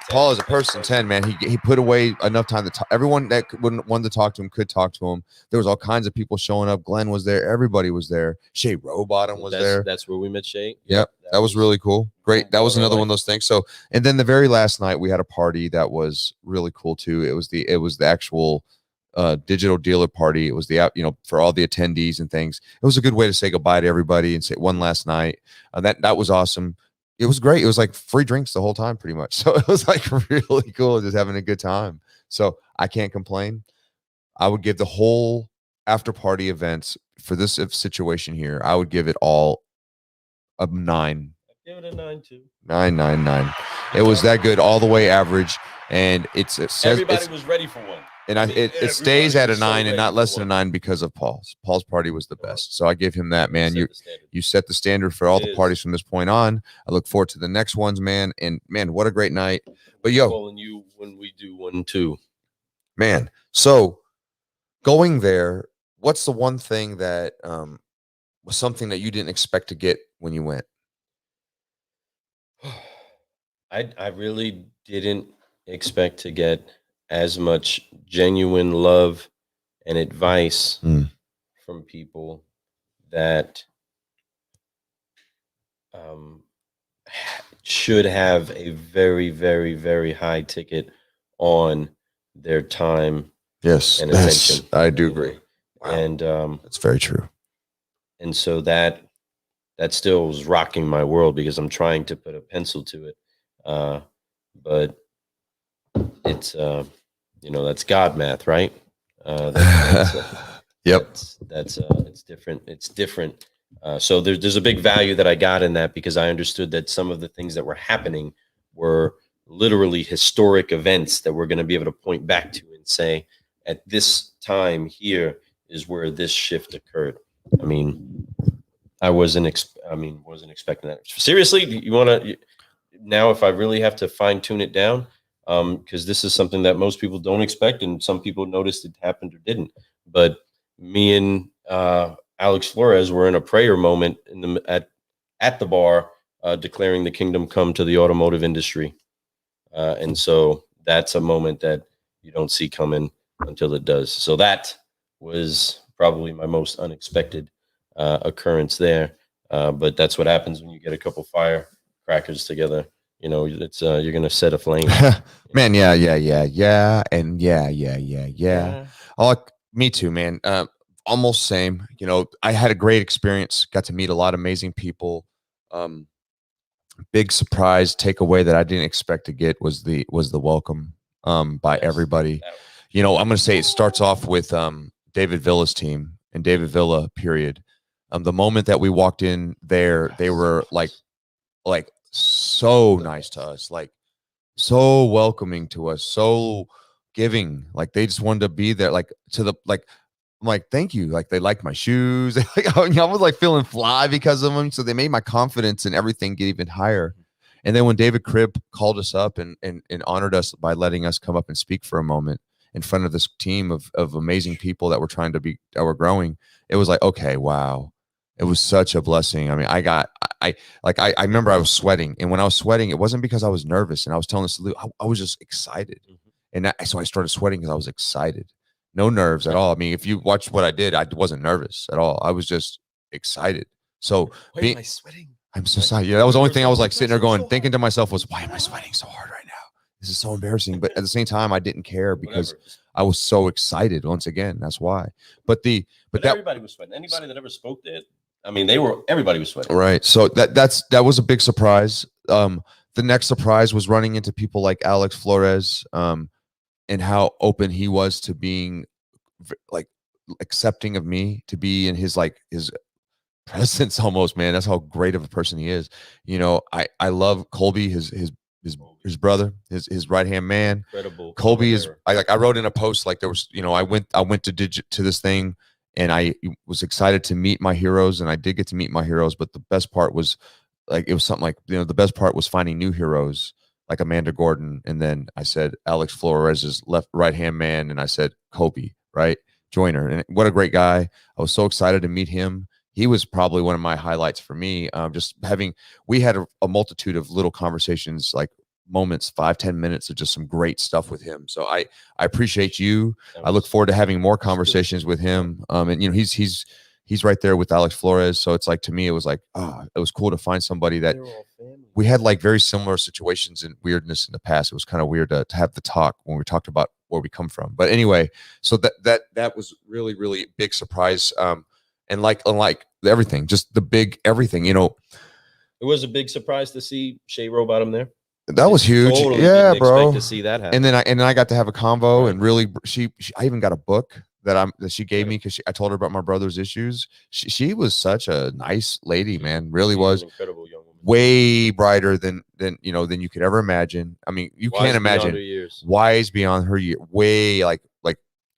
Paul is a person 10, man. He put away enough time to talk. Everyone that wanted to talk to him could talk to him. There was all kinds of people showing up. Glenn was there. Everybody was there. Shay Rowbottom was there. That's where we met Shay. Yep. That was really cool. Great. That was another one of those things. So, and then the very last night we had a party that was really cool too. It was the actual digital dealer party. It was the for all the attendees and things. It was a good way to say goodbye to everybody and say one last night. That was awesome. It was great. It was like free drinks the whole time, pretty much. So it was like really cool, just having a good time. So I can't complain. I would give the whole after party events for this situation here, I would give it all a 9. Give it a 9 too. 9. It was that good, all the way average, and it says everybody was ready for one. And it stays at a 9 and not less than a 9 because of Paul's. Paul's party was the best. So I give him that, man. You set the standard for all the parties from this point on. I look forward to the next ones, man. And man, what a great night. But calling you when we do 1 too. Man. So going there, what's the one thing that was something that you didn't expect to get when you went? I really didn't expect to get as much genuine love and advice Mm. from people that um, should have a very, very, very high ticket on their time Yes, and attention. I do You agree. know, Wow, and that's very true. so that still was rocking my world because I'm trying to put a pencil to it, but it's that's God math, right? Yep. It's different. It's different. So there's a big value that I got in that because I understood that some of the things that were happening were literally historic events that we're going to be able to point back to and say, at this time here is where this shift occurred. I mean, wasn't expecting that. Seriously, you want to now? If I really have to fine tune it down, because this is something that most people don't expect, and some people noticed it happened or didn't. But me and Alex Flores were in a prayer moment at the bar, declaring the kingdom come to the automotive industry, and so that's a moment that you don't see coming until it does. So that was probably my most unexpected occurrence there. But that's what happens when you get a couple firecrackers together. You know, it's you're gonna set a flame. Man, yeah, and yeah. Yeah. Oh, me too, man. Almost same. You know, I had a great experience. Got to meet a lot of amazing people. Um, Big surprise takeaway that I didn't expect to get was the welcome by Yes. everybody. You know, I'm going to say it starts off with David Villa's team and David Villa. Period. The moment that we walked in there, they were like so nice to us, like so welcoming to us, so giving. Like they just wanted to be there, like to the like. I'm like, thank you. Like they liked my shoes. Like, I was like feeling fly because of them. So they made my confidence and everything get even higher. And then when David Cribb called us up and honored us by letting us come up and speak for a moment in front of this team of amazing people that were trying to be that were growing, it was like, okay, wow. It was such a blessing. I mean, I remember I was sweating, and when I was sweating, it wasn't because I was nervous. And I was telling this, I was just excited, and so I started sweating because I was excited. No nerves at all. I mean, if you watch what I did, I wasn't nervous at all. I was just excited. So Why am I sweating? I'm so sorry. Yeah, that was the only thing I was like sitting there going, thinking to myself was, why am I sweating so hard right now? This is so embarrassing. But at the same time, I didn't care because I was so excited. Once again, that's why. But everybody was sweating. Anybody that ever spoke there, I mean, everybody was sweating. Right. So that was a big surprise. The next surprise was running into people like Alex Flores, and how open he was to being like accepting of me to be in his presence almost, man. That's how great of a person he is. You know, I love Colby, his brother, his right hand man. Incredible. Colby is I wrote in a post like there was, you know, I went to this thing and I was excited to meet my heroes, and I did get to meet my heroes, but the best part was like it was something like, you know, the best part was finding new heroes like Amanda Gordon, and then I said Alex Flores's right hand man, and I said Kobe, right, Joyner, and what a great guy. I was so excited to meet him. He was probably one of my highlights for me. Just having we had a multitude of little conversations, like moments, 5-10 minutes of just some great stuff with him. So I appreciate you. I look forward to having more conversations with him. And you know he's right there with Alex Flores. So it's like, to me, it was like, it was cool to find somebody that we had like very similar situations and weirdness in the past. It was kind of weird to have the talk when we talked about where we come from. But anyway, so that was really, really big surprise. And like everything, just the big everything, you know. It was a big surprise to see Shea Robottom there. That was huge. Totally Yeah, didn't bro. expect to see that happen. And then I got to have a convo, Right. and really I even got a book that she gave me because I told her about my brother's issues. She was such a nice lady, man. Really She's was an incredible young woman. Way brighter than you could ever imagine. I mean, you can't imagine. Wise beyond her year. Way like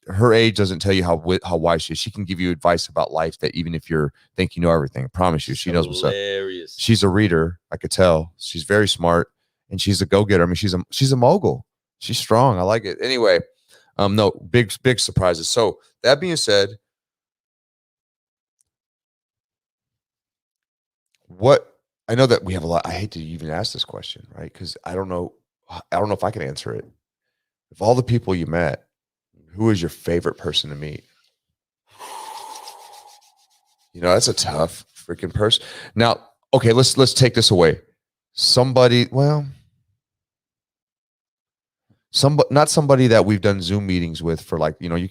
her age doesn't tell you how wise she is. She can give you advice about life that even if you're think you know everything, I promise you, she knows what's up. She's a reader. I could tell. She's very smart, and she's a go-getter. I mean, she's a mogul. She's strong. I like it. Anyway, no, big surprises. So that being said, what I know that we have a lot. I hate to even ask this question, right? Because I don't know if I can answer it. of all the people you met, who is your favorite person to meet? You know, that's a tough freaking person. Now, okay, let's take this away. Somebody, well, not somebody that we've done Zoom meetings with for like, you know, you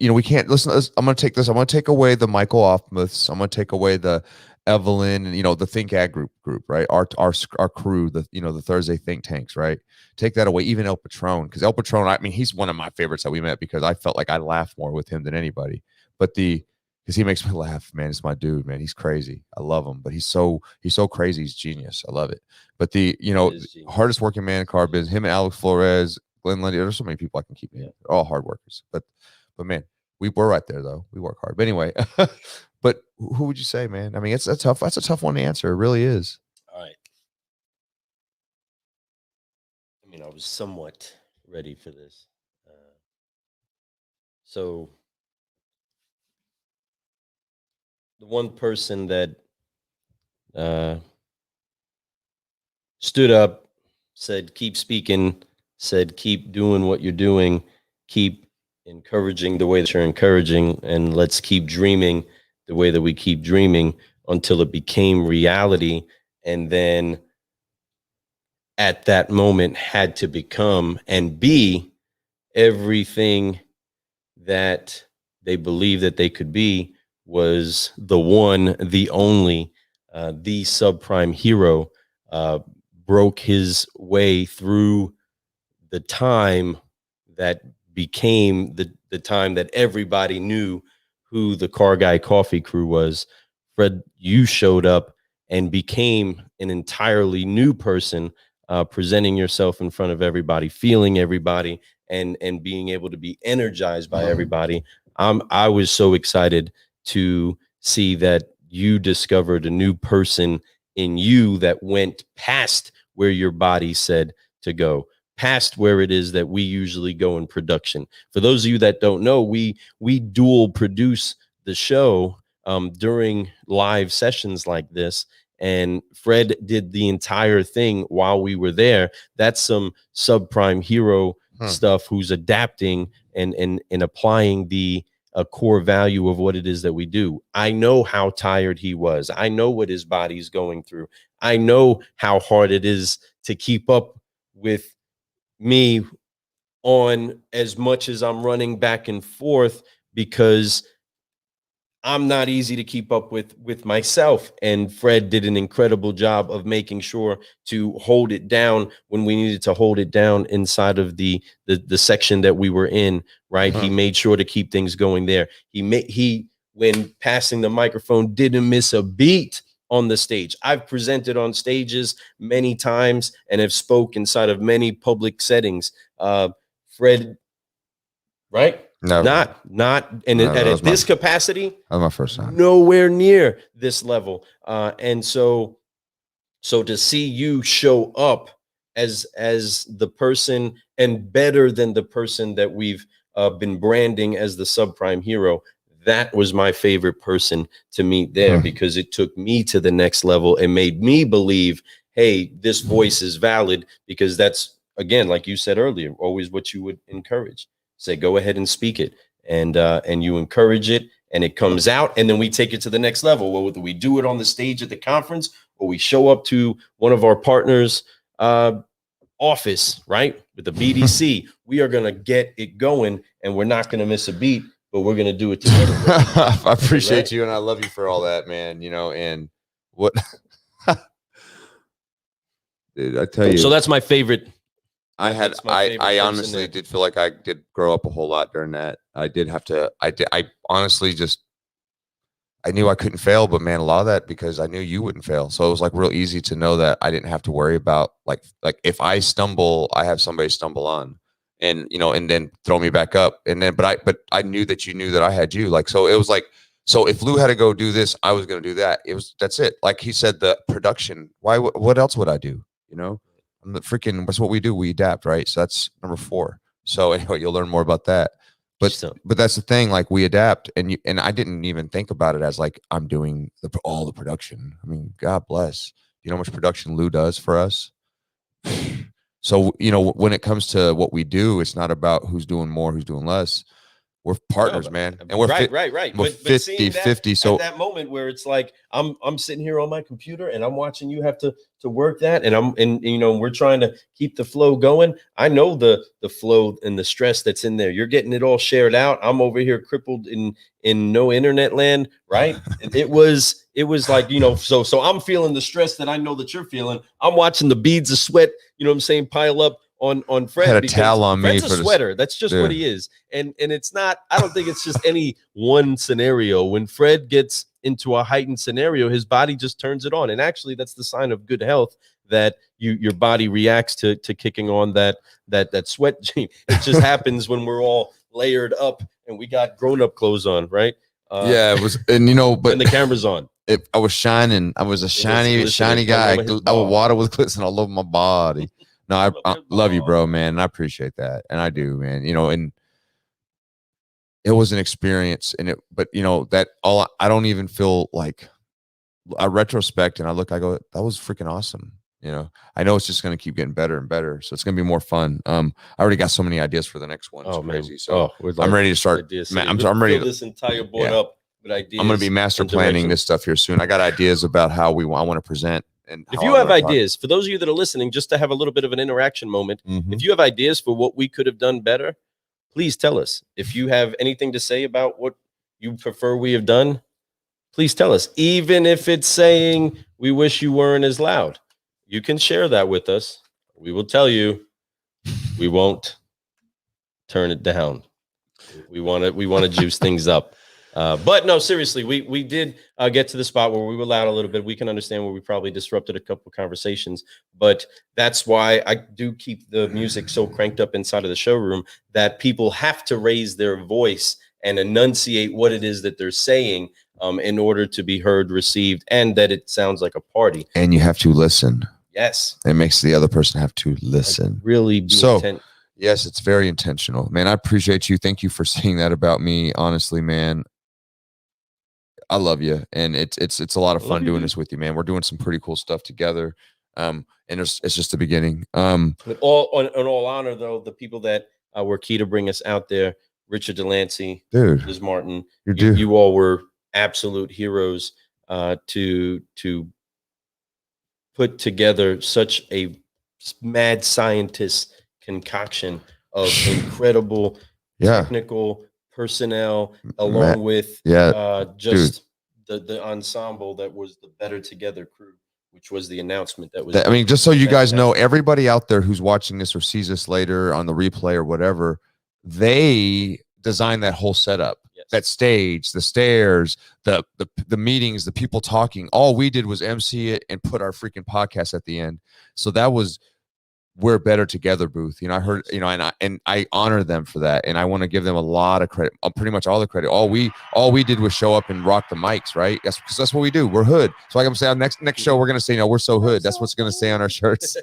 know, we can't listen. I'm going to take this. I'm going to take away the Michael Offmuths. I'm going to take away the Evelyn and, you know, the Think Ag group, right? Our crew, the, you know, the Thursday think tanks, right? Take that away. Even El Patron, because El Patron, I mean, he's one of my favorites that we met because I felt like I laughed more with him than anybody. But because he makes me laugh, man. It's my dude, man. He's crazy. I love him, but he's so crazy. He's genius. I love it. But you know, hardest working man in car business, him and Alex Flores, Glenn Lundy. There's so many people I can keep naming. They're all hard workers. But man, we're right there though. We work hard. But anyway, but who would you say, man? I mean, that's a tough one to answer. It really is. All right. I mean, I was somewhat ready for this. So the one person that stood up, said, keep speaking, said, keep doing what you're doing, keep encouraging the way that you're encouraging, and let's keep dreaming the way that we keep dreaming until it became reality. And then at that moment had to become and be everything that they believed that they could be, was the one, the only, the subprime hero, broke his way through the time that became the time that everybody knew who the Car Guy Coffee Crew was. Fred, you showed up and became an entirely new person, presenting yourself in front of everybody, feeling everybody, and being able to be energized by everybody. I was so excited to see that you discovered a new person in you that went past where your body said to go, past where it is that we usually go in production. For those of you that don't know, we dual produce the show during live sessions like this. And Fred did the entire thing while we were there. That's some subprime hero stuff, who's adapting and applying the a core value of what it is that we do. I know how tired he was. I know what his body's going through. I know how hard it is to keep up with me on as much as I'm running back and forth, because I'm not easy to keep up with myself. And Fred did an incredible job of making sure to hold it down when we needed to hold it down inside of the section that we were in, right? He made sure to keep things going there. He when passing the microphone, didn't miss a beat on the stage. I've presented on stages many times and have spoke inside of many public settings. Fred, right? Never. Not and at this capacity, that was my first time. Nowhere near this level. And so to see you show up as the person, and better than the person that we've been branding as the subprime hero, that was my favorite person to meet there, because it took me to the next level and made me believe, hey, this voice is valid, because that's, again, like you said earlier, always what you would encourage. Say, go ahead and speak it, and you encourage it, and it comes out, and then we take it to the next level. Well, whether we do it on the stage at the conference, or we show up to one of our partners' office, right, with the BDC, we are going to get it going, and we're not going to miss a beat, but we're going to do it together. I appreciate you, and I love you for all that, man. You know, and what, dude, I tell you. So that's my favorite. I honestly did feel like I did grow up a whole lot during that. I honestly I knew I couldn't fail, but man, a lot of that because I knew you wouldn't fail. So it was like real easy to know that I didn't have to worry about like if I stumble, I have somebody stumble on, and you know, and then throw me back up. And then, but I knew that you knew that I had you. Like, so it was like, so if Lou had to go do this, I was going to do that. That's it. Like he said, the production. What else would I do? You know? That's what we do. We adapt, right? So that's number 4. So anyway, you'll learn more about that. But that's the thing. Like we adapt, and I didn't even think about it as like I'm doing all the production. I mean, God bless. You know how much production Lou does for us. So, you know, when it comes to what we do, it's not about who's doing more, who's doing less. We're partners, No, man. And we're right. We're But seeing 50-50. that So at that moment where it's like I'm sitting here on my computer and I'm watching you have to work that, and you know, we're trying to keep the flow going. I know the flow and the stress that's in there. You're getting it all shared out. I'm over here crippled in no internet land, right? It was like, you know, so I'm feeling the stress that I know that you're feeling. I'm watching the beads of sweat, you know what I'm saying, pile up on I Fred, had a because towel on me Fred's a for this. sweater. That's just what Dude. he is. And it's not, I don't think it's just any one scenario. When Fred gets into a heightened scenario, his body just turns it on. And actually that's the sign of good health, that your body reacts to kicking on that sweat gene. It just happens when we're all layered up and we got grown-up clothes on, right? Yeah, it was, and you know, but and the camera's on. I was shining. I was a shiny guy. I would water with glistening all over my body. No, I love you, bro, man. And I appreciate that. And I do, man. You know, and it was an experience. But you know, I don't even feel like, I retrospect and I go, that was freaking awesome. You know, I know it's just going to keep getting better and better. So it's going to be more fun. I already got so many ideas for the next one. It's crazy. Man. So I'm ready to start. I'm ready to fill this entire board up with ideas. I'm going to be master planning this stuff here soon. I got ideas about how I want to present. And if you have ideas, for those of you that are listening, just to have a little bit of an interaction moment, if you have ideas for what we could have done better, please tell us. If you have anything to say about what you prefer we have done, please tell us. Even if it's saying we wish you weren't as loud, you can share that with us. We will tell you. We won't turn it down. We want to juice things up. But no, seriously, we did get to the spot where we were loud a little bit. We can understand where we probably disrupted a couple of conversations, but that's why I do keep the music so cranked up inside of the showroom that people have to raise their voice and enunciate what it is that they're saying in order to be heard, received, and that it sounds like a party. And you have to listen. Yes. It makes the other person have to listen. Like really be intent. Yes, it's very intentional. Man, I appreciate you. Thank you for saying that about me. Honestly, man, I love you. And it's a lot of fun doing this with you, man. We're doing some pretty cool stuff together. And it's just the beginning. With all honor, though, the people that were key to bring us out there, Richard Delancey, dude, Liz Martin, you you all were absolute heroes to put together such a mad scientist concoction of incredible technical personnel, along with just the ensemble that was the Better Together crew, which was the announcement that was. I mean, just so you guys know, everybody out there who's watching this or sees this later on the replay or whatever, they designed that whole setup. Yes. That stage, the stairs, the meetings, the people talking. All we did was MC it and put our freaking podcast at the end. So that was, we're Better Together booth. You know, I heard, you know, and I honor them for that. And I want to give them a lot of credit, pretty much all the credit. All we did was show up and rock the mics, right? Because that's what we do. We're hood. So like I'm saying, next show, we're going to say, no, we're so hood. That's what's going to say on our shirts.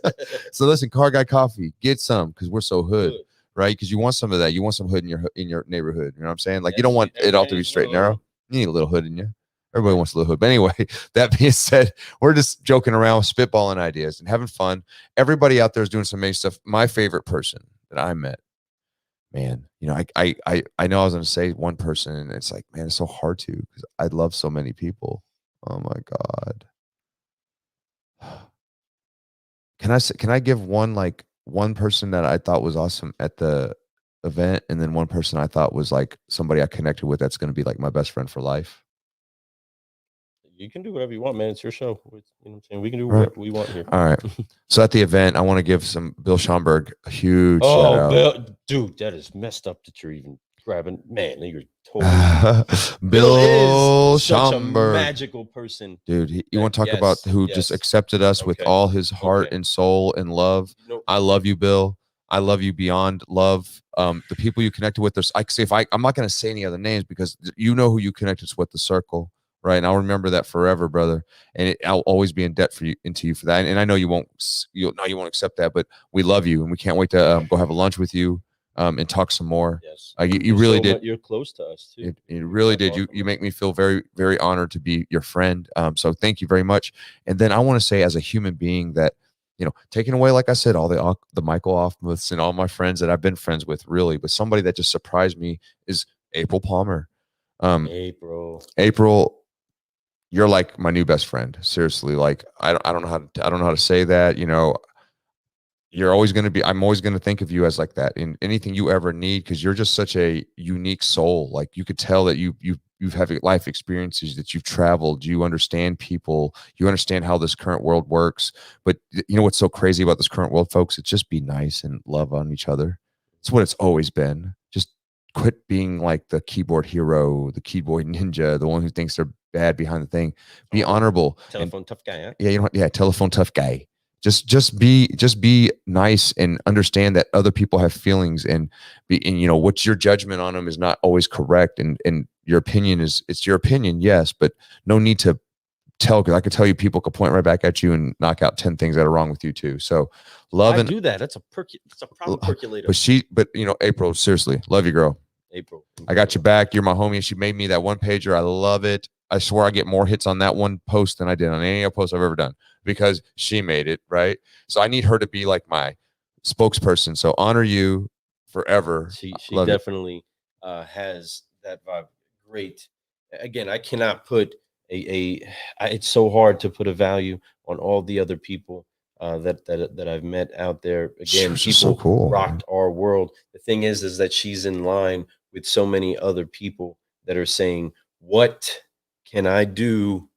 So listen, Car Guy Coffee, get some, because we're so hood. Right? Because you want some of that. You want some hood in your neighborhood. You know what I'm saying? Like, you don't want it all to be straight and narrow. You need a little hood in you. Everybody wants a little hood. But anyway, that being said, we're just joking around, spitballing ideas and having fun. Everybody out there is doing some amazing stuff. My favorite person that I met, man, you know, I know I was going to say one person, and it's like, man, it's so hard to, because I love so many people. Oh my God. Can I give one person that I thought was awesome at the event, and then one person I thought was like somebody I connected with that's going to be like my best friend for life? You can do whatever you want, man. It's your show. You know what I'm saying? We can do whatever we want here. All right. So at the event, I want to give Bill Schomburg a huge shout out. Bill, dude, that is messed up that you're even grabbing. Man, you're totally. Bill is such Schomburg, a magical person, dude. You want to talk about who just accepted us with all his heart and soul and love? I love you, Bill. I love you beyond love. The people you connected with, there's, I say, I'm not going to say any other names, because you know who you connected with, the circle. Right. And I'll remember that forever, brother. And I'll always be in debt to you for that. And I know you won't accept that, but we love you. And we can't wait to go have a lunch with you and talk some more. Yes. You really did. You're close to us too. You really did. You make me feel very, very honored to be your friend. So thank you very much. And then I want to say, as a human being, that, taking away, like I said, all the Michael Offmuths and all my friends that I've been friends with, really, but somebody that just surprised me is April Palmer. April, you're like my new best friend. Seriously, like I don't know how to say that. You're always going to be, I'm always going to think of you as like that in anything you ever need, because you're just such a unique soul. Like you could tell that you've had life experiences, that you've traveled, you understand people, you understand how this current world works. But you know what's so crazy about this current world, folks? It's just be nice and love on each other. It's what it's always been. Just quit being like the keyboard hero, the keyboard ninja, the one who thinks they're bad behind the thing. Be honorable. Telephone tough guy, huh? Yeah, telephone tough guy. Just be nice and understand that other people have feelings, and what's your judgment on them is not always correct, and your opinion it's your opinion, yes, but no need to tell, because I could tell you people could point right back at you and knock out 10 things that are wrong with you too. So love I do that. That's a problem percolator. But April, seriously, love you, girl. April, I got your back. You're my homie. She made me that one pager. I love it. I swear I get more hits on that one post than I did on any other post I've ever done, because she made it, right? So I need her to be like my spokesperson. So honor you forever. She definitely has that vibe. Great. Again, I cannot put it's so hard to put a value on all the other people that I've met out there. Again, people so cool, rocked our world. The thing is that she's in line with so many other people that are saying, "What can I do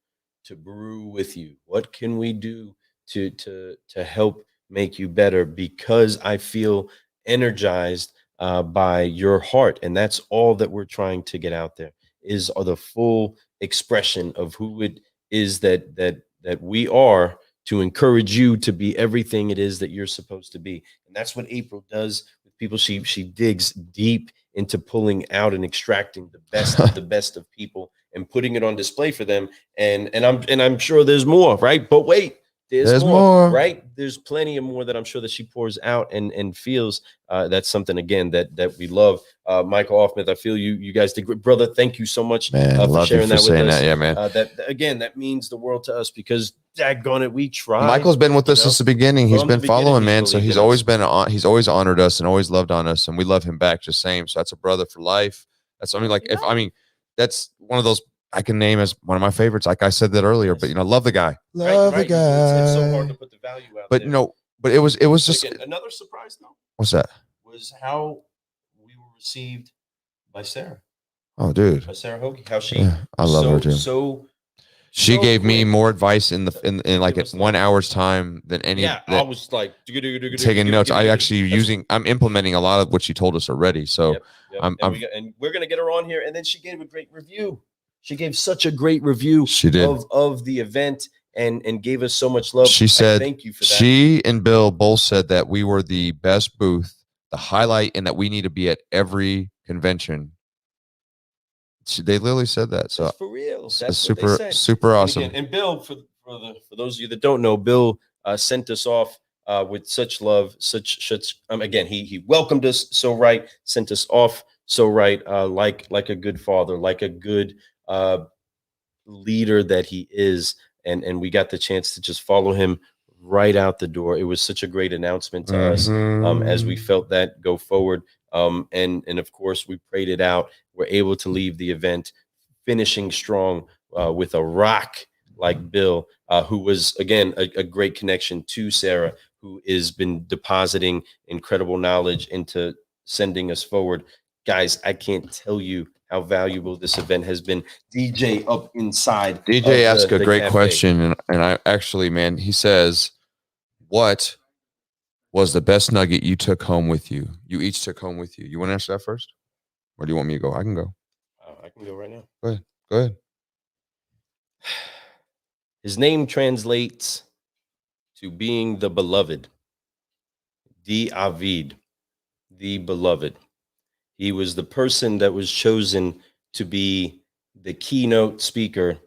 to brew with you? What can we do to help make you better? Because I feel energized by your heart." And that's all that we're trying to get out there, is the full expression of who it is that we are, to encourage you to be everything it is that you're supposed to be. And that's what April does with people. She digs deep into pulling out and extracting the best of the best of people and putting it on display for them. And I'm sure there's more, right? But wait, there's more, right? There's plenty of more that I'm sure that she pours out and feels. That's something, again, that we love. Michael Offmuth, I feel you guys did great, brother. Thank you so much, man, for sharing that with us. Yeah, man. That means the world to us, because daggone it, we try. Michael's been with us since the beginning. He's been following, man. So he's always been he's always honored us and always loved on us, and we love him back just same. So that's a brother for life. That's that's one of those I can name as one of my favorites. Like I said that earlier, but love the guy. Love the guy. It's so hard to put the value out but there. But it was just again, another surprise though. What's that? Was how we were received by Sarah. Oh, dude. By Sarah Hoagie. How she I love her too. She gave me more advice in like at 1 hour's time than any. Yeah, I was like taking notes. I'm implementing a lot of what she told us already. So and we're gonna get her on here. And then she gave a great review. She gave such a great review. She did. of the event and gave us so much love. She said, thank you for that. She and Bill both said that we were the best booth, the highlight, and that we need to be at every convention. They literally said that. So that's for real. That's super awesome. And Bill, for those of you that don't know, Bill sent us off with such love, such again, he welcomed us so right, sent us off so right, like a good father, like a good leader that he is, and we got the chance to just follow him right out the door. It was such a great announcement to us as we felt that go forward. And of course, we prayed it out. We're able to leave the event finishing strong with a rock like Bill, who was, again, a great connection to Sarah, who has been depositing incredible knowledge into sending us forward. Guys, I can't tell you how valuable this event has been. DJ up inside. DJ asked a great question, and I actually, man, he says, what was the best nugget you took home with you? You each took home with you. You want to answer that first? Or do you want me to go? I can go. I can go right now. Go ahead. His name translates to being the beloved. Avid, the beloved. He was the person that was chosen to be the keynote speaker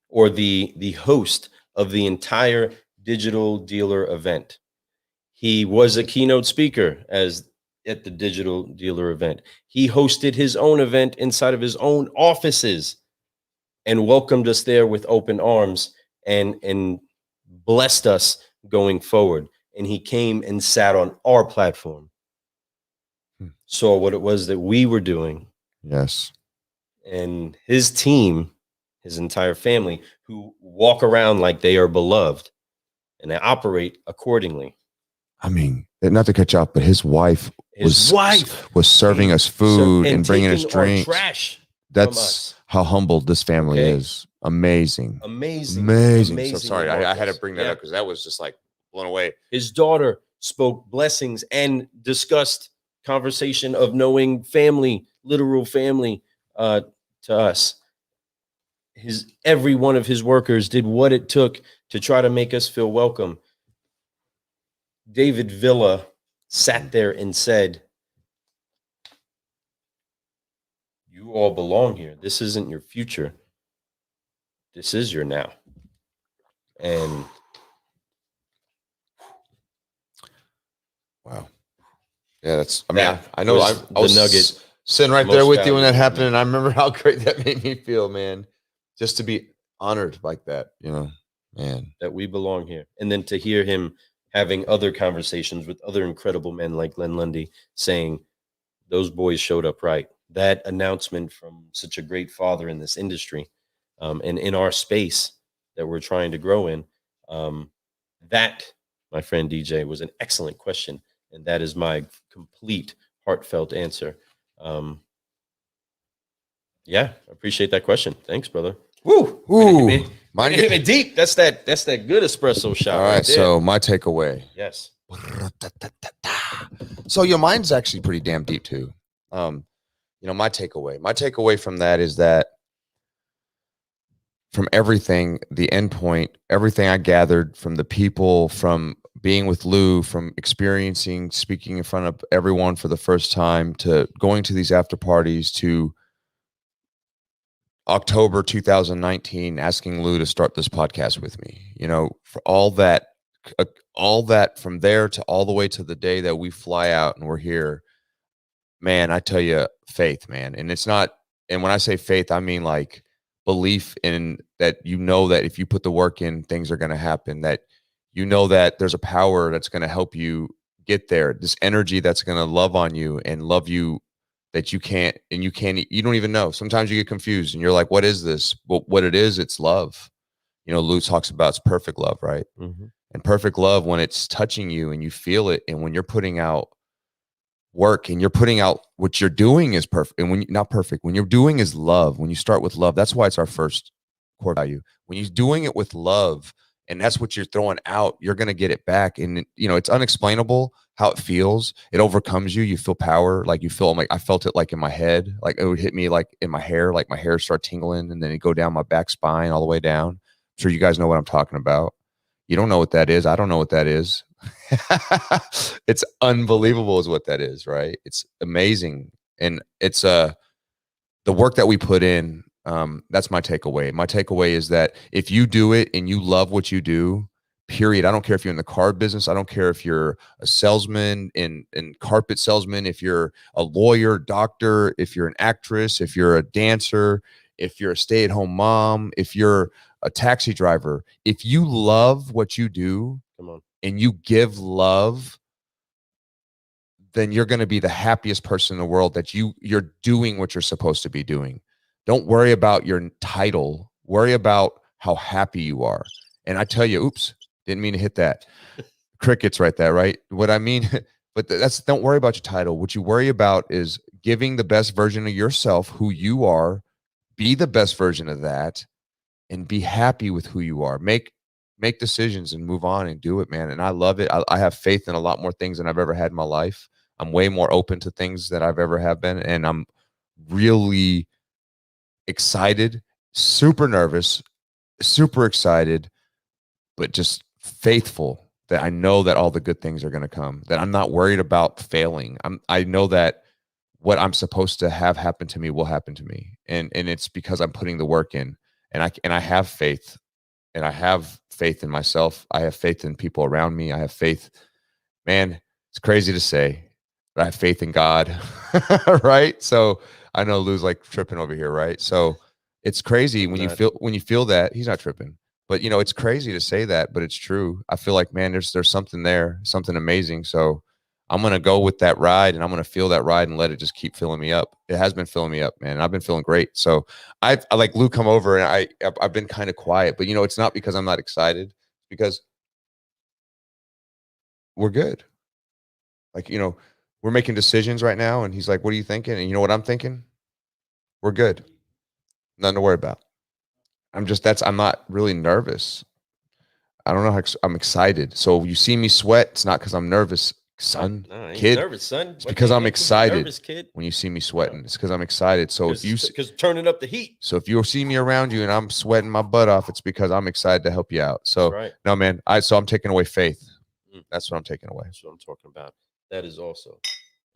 or the host of the entire digital dealer event. He was a keynote speaker at the digital dealer event. He hosted his own event inside of his own offices and welcomed us there with open arms and blessed us going forward. and he came and sat on our platform, saw what it was that we were doing. Yes. And his team, his entire family, who walk around like they are beloved and they operate accordingly. I mean, not to cut you off, but his wife was serving us food and bringing us drinks. Trash. That's how humbled this family is. Amazing. So sorry, I had to bring that up because that was just like blown away. His daughter spoke blessings and discussed conversation of knowing family, literal family, to us. Every one of his workers did what it took to try to make us feel welcome. David Villa sat there and said, "You all belong here. This isn't your future. This is your now." And wow. Yeah, that's, I mean, I know I was nugget sitting right there with you when that happened, and I remember how great that made me feel, man. Just to be honored like that, man. That we belong here. And then to hear him having other conversations with other incredible men like Glenn Lundy saying, those boys showed up right. That announcement from such a great father in this industry, and in our space that we're trying to grow in, that, my friend DJ, was an excellent question. And that is my complete heartfelt answer. Yeah, I appreciate that question. Thanks, brother. Woo! Mine hit me deep. That's that good espresso shot. All right, so my takeaway. Yes. So your mind's actually pretty damn deep too. My takeaway from that is that from everything, the end point, everything I gathered from the people, from being with Lou, from experiencing speaking in front of everyone for the first time, to going to these after parties, to October 2019, asking Lou to start this podcast with me, for all that from there to all the way to the day that we fly out and we're here, man, I tell you, faith, man. And it's not, and when I say faith, I mean like belief in that, that if you put the work in, things are going to happen, that that there's a power that's going to help you get there, this energy that's going to love on you and love you, that you don't even know. Sometimes you get confused and you're like, what is this? Well, what it is, it's love. Lou talks about it's perfect love, right? Mm-hmm. And perfect love, when it's touching you and you feel it, and when you're putting out work and you're putting out what you're doing is perfect. And when not perfect, when you're doing is love, when you start with love, that's why it's our first core value. When you're doing it with love, and that's what you're throwing out, you're going to get it back. And it's unexplainable how it feels. It overcomes you. You feel power. Like you feel like I felt it like in my head, like it would hit me like in my hair, like my hair start tingling and then it go down my back spine all the way down. I'm sure you guys know what I'm talking about. You don't know what that is. I don't know what that is. It's unbelievable is what that is, right? It's amazing. And it's the work that we put in. That's my takeaway. My takeaway is that if you do it and you love what you do, period. I don't care if you're in the car business. I don't care if you're a salesman in carpet salesman, if you're a lawyer, doctor, if you're an actress, if you're a dancer, if you're a stay-at-home mom, if you're a taxi driver, if you love what you do, come on, and you give love, then you're going to be the happiest person in the world, that you're doing what you're supposed to be doing. Don't worry about your title. Worry about how happy you are. And I tell you, oops, didn't mean to hit that. Crickets right there, right? What I mean, but don't worry about your title. What you worry about is giving the best version of yourself, who you are, be the best version of that, and be happy with who you are. Make decisions and move on and do it, man. And I love it. I have faith in a lot more things than I've ever had in my life. I'm way more open to things than I've ever have been. And I'm really excited, super nervous, super excited, but just faithful that I know that all the good things are going to come, that I'm not worried about failing. I know that what I'm supposed to have happen to me will happen to me. And it's because I'm putting the work in, and I have faith, and I have faith in myself. I have faith in people around me. I have faith, man, it's crazy to say, but I have faith in God. Right. So I know Lou's like tripping over here. Right. So it's crazy when you feel that he's not tripping, But you know, it's crazy to say that, but it's true. I feel like, man, there's something there, something amazing. So I'm gonna go with that ride, and I'm gonna feel that ride and let it just keep filling me up. It has been filling me up, man. I've been feeling great. So I like Lou come over, and I've been kind of quiet, but you know, it's not because I'm not excited, it's because we're good. Like, you know, we're making decisions right now, and he's like, "What are you thinking?" And you know what I'm thinking? We're good. Nothing to worry about. I'm not really nervous. I don't know how I'm excited. So you see me sweat, it's not because I'm nervous, son, No, I ain't kid. nervous, son. It's because I'm excited. Nervous, kid. When you see me sweating, it's because I'm excited. So if you because turning up the heat. So if you see me around you and I'm sweating my butt off, it's because I'm excited to help you out. So right. No, man, I'm taking away faith. That's what I'm taking away. That's what I'm talking about. That is also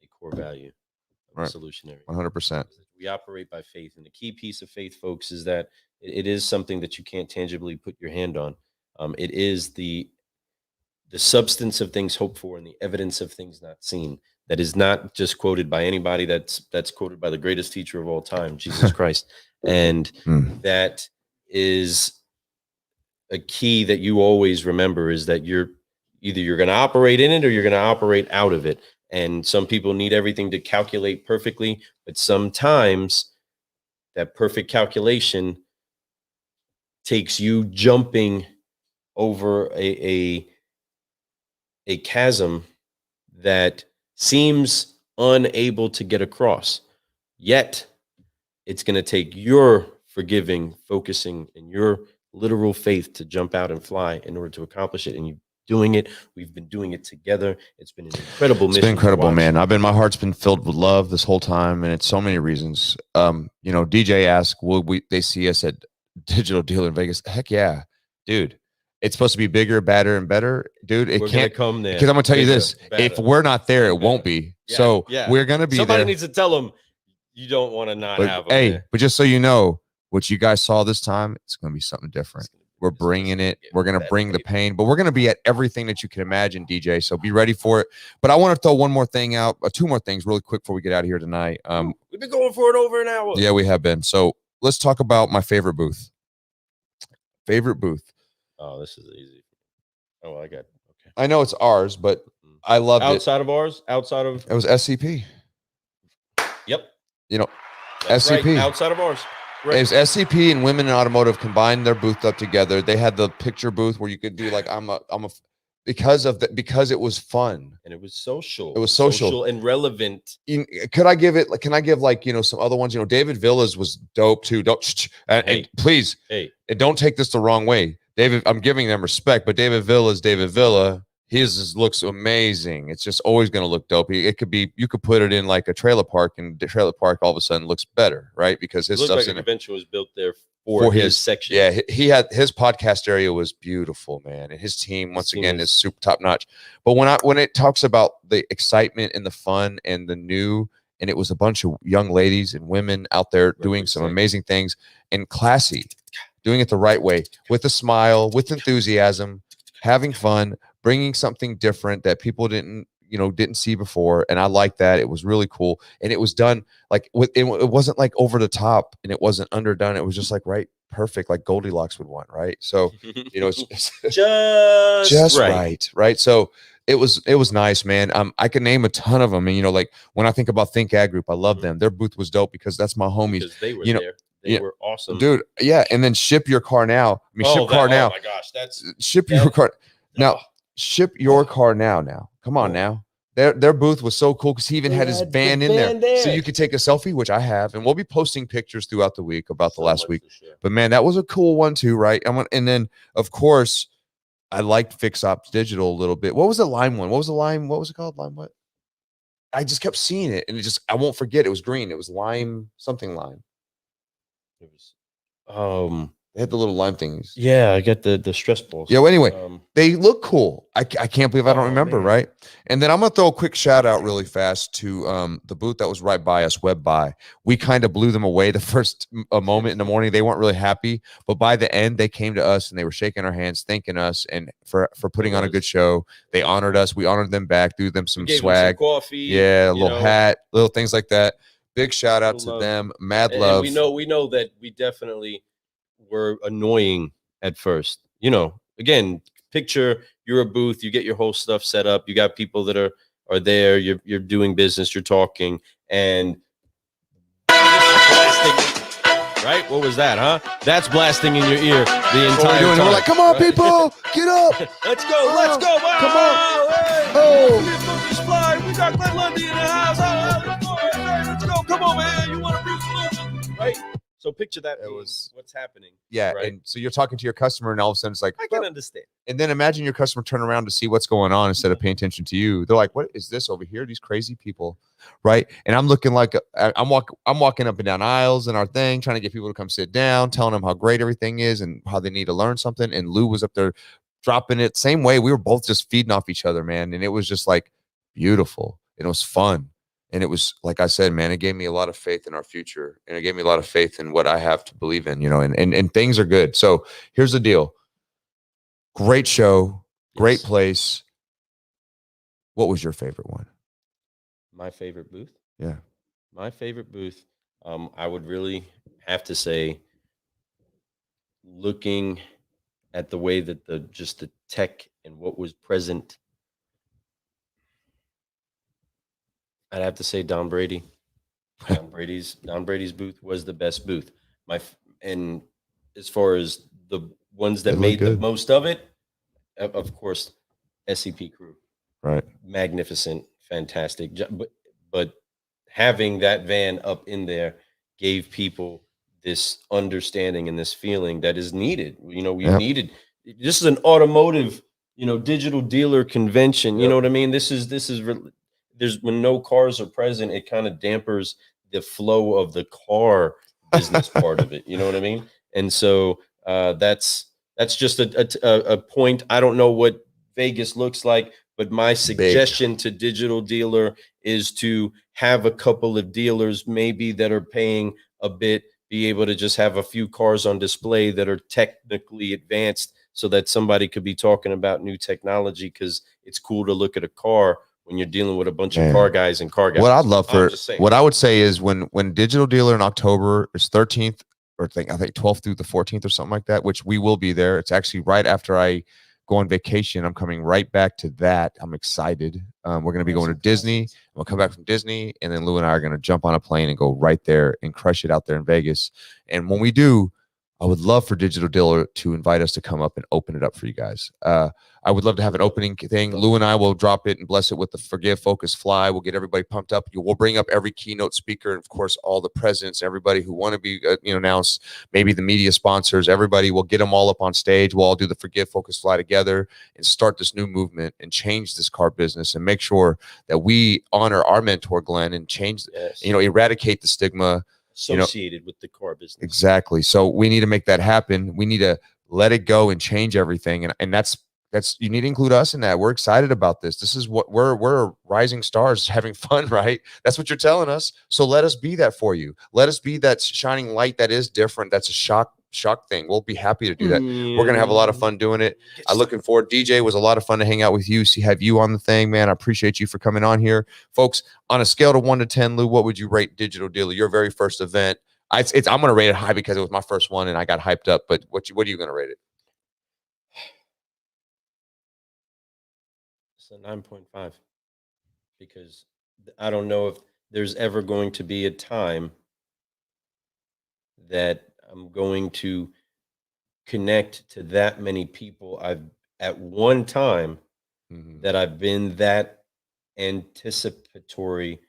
a core value of right. Solutionary. 100%. We operate by faith. And the key piece of faith, folks, is that it is something that you can't tangibly put your hand on. It is the substance of things hoped for and the evidence of things not seen. That is not just quoted by anybody. That's quoted by the greatest teacher of all time, Jesus Christ. And that is a key that you always remember, is that you're going to operate in it or you're going to operate out of it. And some people need everything to calculate perfectly, but sometimes that perfect calculation takes you jumping over a chasm that seems unable to get across. Yet it's going to take your forgiving, focusing, and your literal faith to jump out and fly in order to accomplish it. And you doing it. We've been doing it together. It's been an incredible mission. It's been incredible, man. My heart's been filled with love this whole time, and it's so many reasons. You know, DJ asked, will they see us at Digital Deal in Vegas? Heck yeah, dude. It's supposed to be bigger, badder, and better, dude. It can't come there, because I'm gonna tell you this: better, if we're not there, it won't be. Yeah, so we're gonna be Somebody there. needs to tell them you don't want to not have them. Hey, there. But just so you know, what you guys saw this time, it's gonna be something different. We're bringing it. We're going to bring the pain, but we're going to be at everything that you can imagine, DJ. So be ready for it. But I want to throw one more thing out, two more things really quick before we get out of here tonight. We've been going for it over an hour. Yeah, we have been. So let's talk about my favorite booth. Favorite booth. Oh, this is easy. Oh, I got it. Okay. I know it's ours, but I loved it. Outside of ours? Outside of? It was SCP. Yep. You know, That's SCP. Right. Outside of ours. Right. It was SCP and Women in Automotive combined their booth up together. They had the picture booth where you could do like because it was fun and it was social. It was social and relevant. Can I give like, you know, some other ones? You know, David Villa's was dope too. And please, and don't take this the wrong way. David, I'm giving them respect, but David Villa's David Villa. His looks amazing. It's just always going to look dope. It could be, you could put it in like a trailer park, and the trailer park all of a sudden looks better, right? Because his stuff's like in a convention was built there for his section. Yeah, he had his podcast area was beautiful, man, and his team once again is super top notch. But when it talks about the excitement and the fun and the new, and it was a bunch of young ladies and women out there doing some amazing things and classy, doing it the right way, with a smile, with enthusiasm, having fun, bringing something different that people didn't see before. And I like that. It was really cool. And it was done like it wasn't like over the top, and it wasn't underdone. It was just like right, perfect, like Goldilocks would want, right? So, you know, it's just right. So it was nice, man. I can name a ton of them. And, you know, like when I think about Think Ag Group, I love them. Their booth was dope because that's my homies. Because they were there. They were awesome. Dude, yeah. And then Ship Your Car Now. Ship Car Now. Oh my gosh, Ship Your Car. Now, Ship Your Car Now. Come on now. Their booth was so cool because he even had his band in there. So you could take a selfie, which I have, and we'll be posting pictures throughout the week about the last week. But man, that was a cool one too, right? And then of course, I liked Fix Ops Digital a little bit. What was the Lime one? What was it called? Lime what? I just kept seeing it, and I won't forget. It was green. It was lime, something lime. It was they had the little lime things. Yeah, I got the stress balls. Yeah, well, anyway, they look cool. I can't believe I don't remember, right? And then I'm going to throw a quick shout out really fast to the booth that was right by us, Web Buy. We kind of blew them away the first moment in the morning. They weren't really happy, but by the end, they came to us and they were shaking our hands, thanking us and for putting on a good show. They honored us. We honored them back, threw them some swag. Them some coffee. Yeah, a little hat, little things like that. Big shout out to them. Mad love. And we know that we definitely were annoying at first. you know, again, picture you're a booth, you get your whole stuff set up, you got people that are there, you're doing business, you're talking, and right? What was that, huh? That's blasting in your ear the entire time. We're like, come on, right? people, get up. Let's go, let's go. Come on. Hey, Oh. fly. We got Glenn Lundy in the house. Let's go. Come on, man. You want to brew solution, right? So picture that was what's happening. Yeah, right? and so you're talking to your customer, and all of a sudden it's like, I can understand. And then imagine your customer turn around to see what's going on instead of paying attention to you. They're like, "What is this over here? These crazy people, right?" And I'm looking like I'm walking up and down aisles in our thing, trying to get people to come sit down, telling them how great everything is and how they need to learn something. And Lou was up there dropping it same way. We were both just feeding off each other, man, and it was just like beautiful. And it was fun. And it was, like I said, man, it gave me a lot of faith in our future, and it gave me a lot of faith in what I have to believe in, you know, and things are good. So here's the deal. Great show, great place. What was your favorite one? My favorite booth? Yeah. My favorite booth, I would really have to say, looking at the way that the tech and what was present, I'd have to say Don Brady. Don Brady's booth was the best booth. And as far as the ones that made the most of it, of course, SCP crew, right? Magnificent, fantastic. But having that van up in there gave people this understanding and this feeling that is needed. You know, we needed. This is an automotive, digital dealer convention. You know what I mean? This is there's when no cars are present, it kind of dampers the flow of the car business part of it. You know what I mean? And so that's just a point. I don't know what Vegas looks like, but my suggestion to digital dealer is to have a couple of dealers maybe that are paying a bit, be able to just have a few cars on display that are technically advanced so that somebody could be talking about new technology, because it's cool to look at a car when you're dealing with a bunch of car guys and car guys. What I'd love what I would say is when digital dealer in October is 13th, or I think 12th through the 14th or something like that, which we will be there. It's actually right after I go on vacation. I'm coming right back to that. I'm excited. We're going to be going to Disney. We'll come back from Disney, and then Lou and I are going to jump on a plane and go right there and crush it out there in Vegas. And when we do, I would love for Digital Dealer to invite us to come up and open it up for you guys. I would love to have an opening thing. Lou and I will drop it and bless it with the Forgive, Focus, Fly. We'll get everybody pumped up. We'll bring up every keynote speaker, and of course, all the presidents, everybody who want to be announced, maybe the media sponsors, everybody. We'll get them all up on stage. We'll all do the Forgive, Focus, Fly together and start this new movement and change this car business and make sure that we honor our mentor, Glenn, and change, eradicate the stigma associated with the car business. Exactly. So we need to make that happen. We need to let it go and change everything. And that's you need to include us in that. We're excited about this. This is what we're rising stars having fun, right? That's what you're telling us. So let us be that for you. Let us be that shining light that is different. That's a shock thing. We'll be happy to do that. We're going to have a lot of fun doing it. I'm looking forward. DJ, was a lot of fun to hang out with you, have you on the thing, man. I appreciate you for coming on here. Folks, on a scale of 1 to 10, Lou, what would you rate Digital Dealer, your very first event? I'm going to rate it high because it was my first one and I got hyped up, but what are you going to rate it? It's a 9.5, because I don't know if there's ever going to be a time that I'm going to connect to that many people at one time that I've been that anticipatory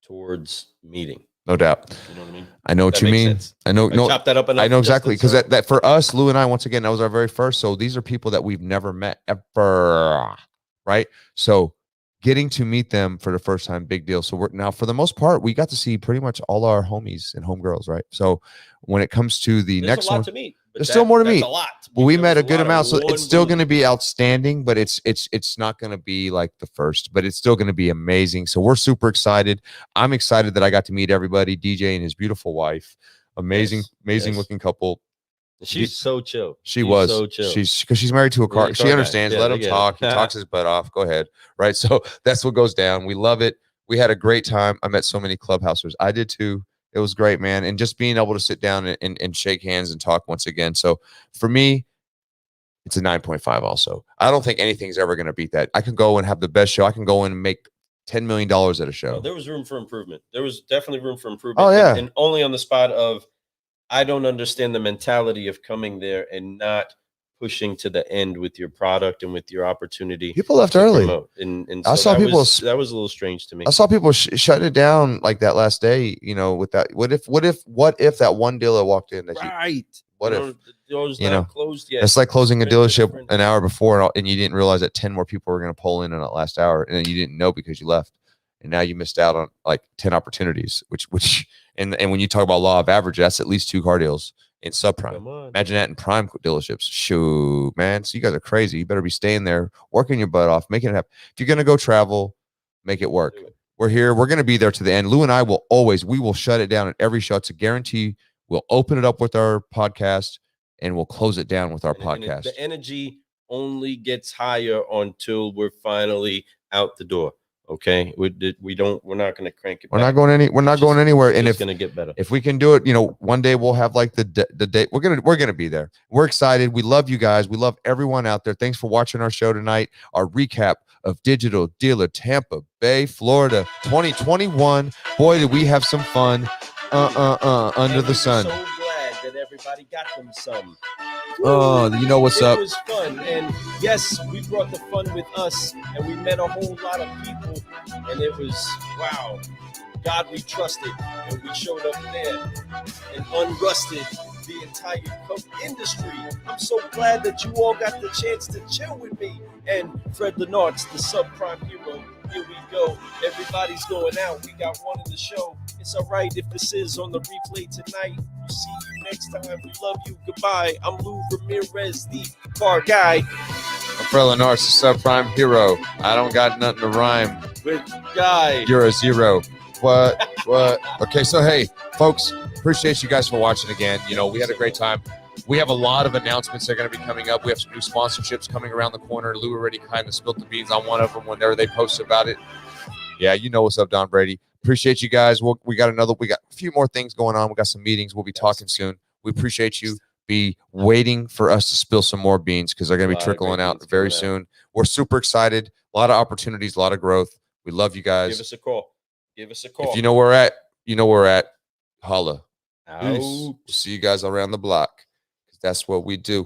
towards meeting. No doubt. You know what I mean? I know what you mean. Sense. I know. No, chop that up enough. I know exactly, because that for us, Lou and I, once again, that was our very first. So these are people that we've never met ever, right? So getting to meet them for the first time, big deal. So we're now, for the most part, we got to see pretty much all our homies and homegirls, right? So when it comes to the next one, to meet. There's still more to meet. A lot. Well, we met a good amount, so it's still going to be outstanding, but it's not going to be like the first, but it's still going to be amazing. So we're super excited. I'm excited that I got to meet everybody. DJ and his beautiful wife, amazing looking couple. She's so chill. She's so chill. Because she's married to a car. She understands. Let him talk. He talks his butt off. Go ahead. Right. So that's what goes down. We love it. We had a great time. I met so many clubhousers. I did too. It was great, man. And just being able to sit down and shake hands and talk once again. So for me, It's a 9.5 also. I don't think anything's ever going to beat that. I can go and have the best show. I can go and make $10 million at a show. There was room for improvement. There was definitely room for improvement. Oh, yeah. And only on the spot of, I don't understand the mentality of coming there and not pushing to the end with your product and with your opportunity. People left early. And I saw people. That was a little strange to me. I saw people shut it down like that last day. You know, with that. What if that one dealer walked in? What if the door's not closed yet? It's like closing a dealership an hour before, and you didn't realize that 10 more people were going to pull in that last hour, and then you didn't know because you left, and now you missed out on like 10 opportunities. And when you talk about law of average, that's at least 2 car deals in subprime. Imagine that in prime dealerships. Shoot, man. So you guys are crazy. You better be staying there, working your butt off, making it happen. If you're going to go travel, make it work. We're here. We're going to be there to the end. Lou and I we will shut it down at every show. It's a guarantee. We'll open it up with our podcast and we'll close it down with our podcast. The energy only gets higher until we're finally out the door. Okay, we're not going to crank it. We're not going anywhere. And it's going to get better. If we can do it, one day we'll have like the date. We're gonna be there. We're excited. We love you guys. We love everyone out there. Thanks for watching our show tonight. Our recap of Digital Dealer Tampa Bay, Florida, 2021. Boy, did we have some fun. Under the sun. So glad that everybody got them some. Oh, you know what's up? It was fun, and yes, we brought the fun with us, and we met a whole lot of people, and it was wow. God, we trusted, and we showed up there and unrusted the entire coke industry. I'm so glad that you all got the chance to chill with me and Fred Lenart's the subprime hero. Here we go. Everybody's going out. We got one in the show. It's all right if this is on the replay tonight. We'll see you next time. We love you. Goodbye. I'm Lou Ramirez, the car guy. I'm Fred Lenart's the subprime hero. I don't got nothing to rhyme with guy. You're a zero. What? Okay, so hey, folks, appreciate you guys for watching again. We had a great time. We have a lot of announcements that are going to be coming up. We have some new sponsorships coming around the corner. Lou already kind of spilled the beans on one of them whenever they posted about it. Yeah, you know what's up, Don Brady. Appreciate you guys. We got a few more things going on. We got some meetings. We'll be talking soon. We appreciate you. Be waiting for us to spill some more beans because they're going to be trickling out very soon. We're super excited. A lot of opportunities, a lot of growth. We love you guys. Give us a call. If you know where we're at, holla. Peace. We'll see you guys around the block. That's what we do.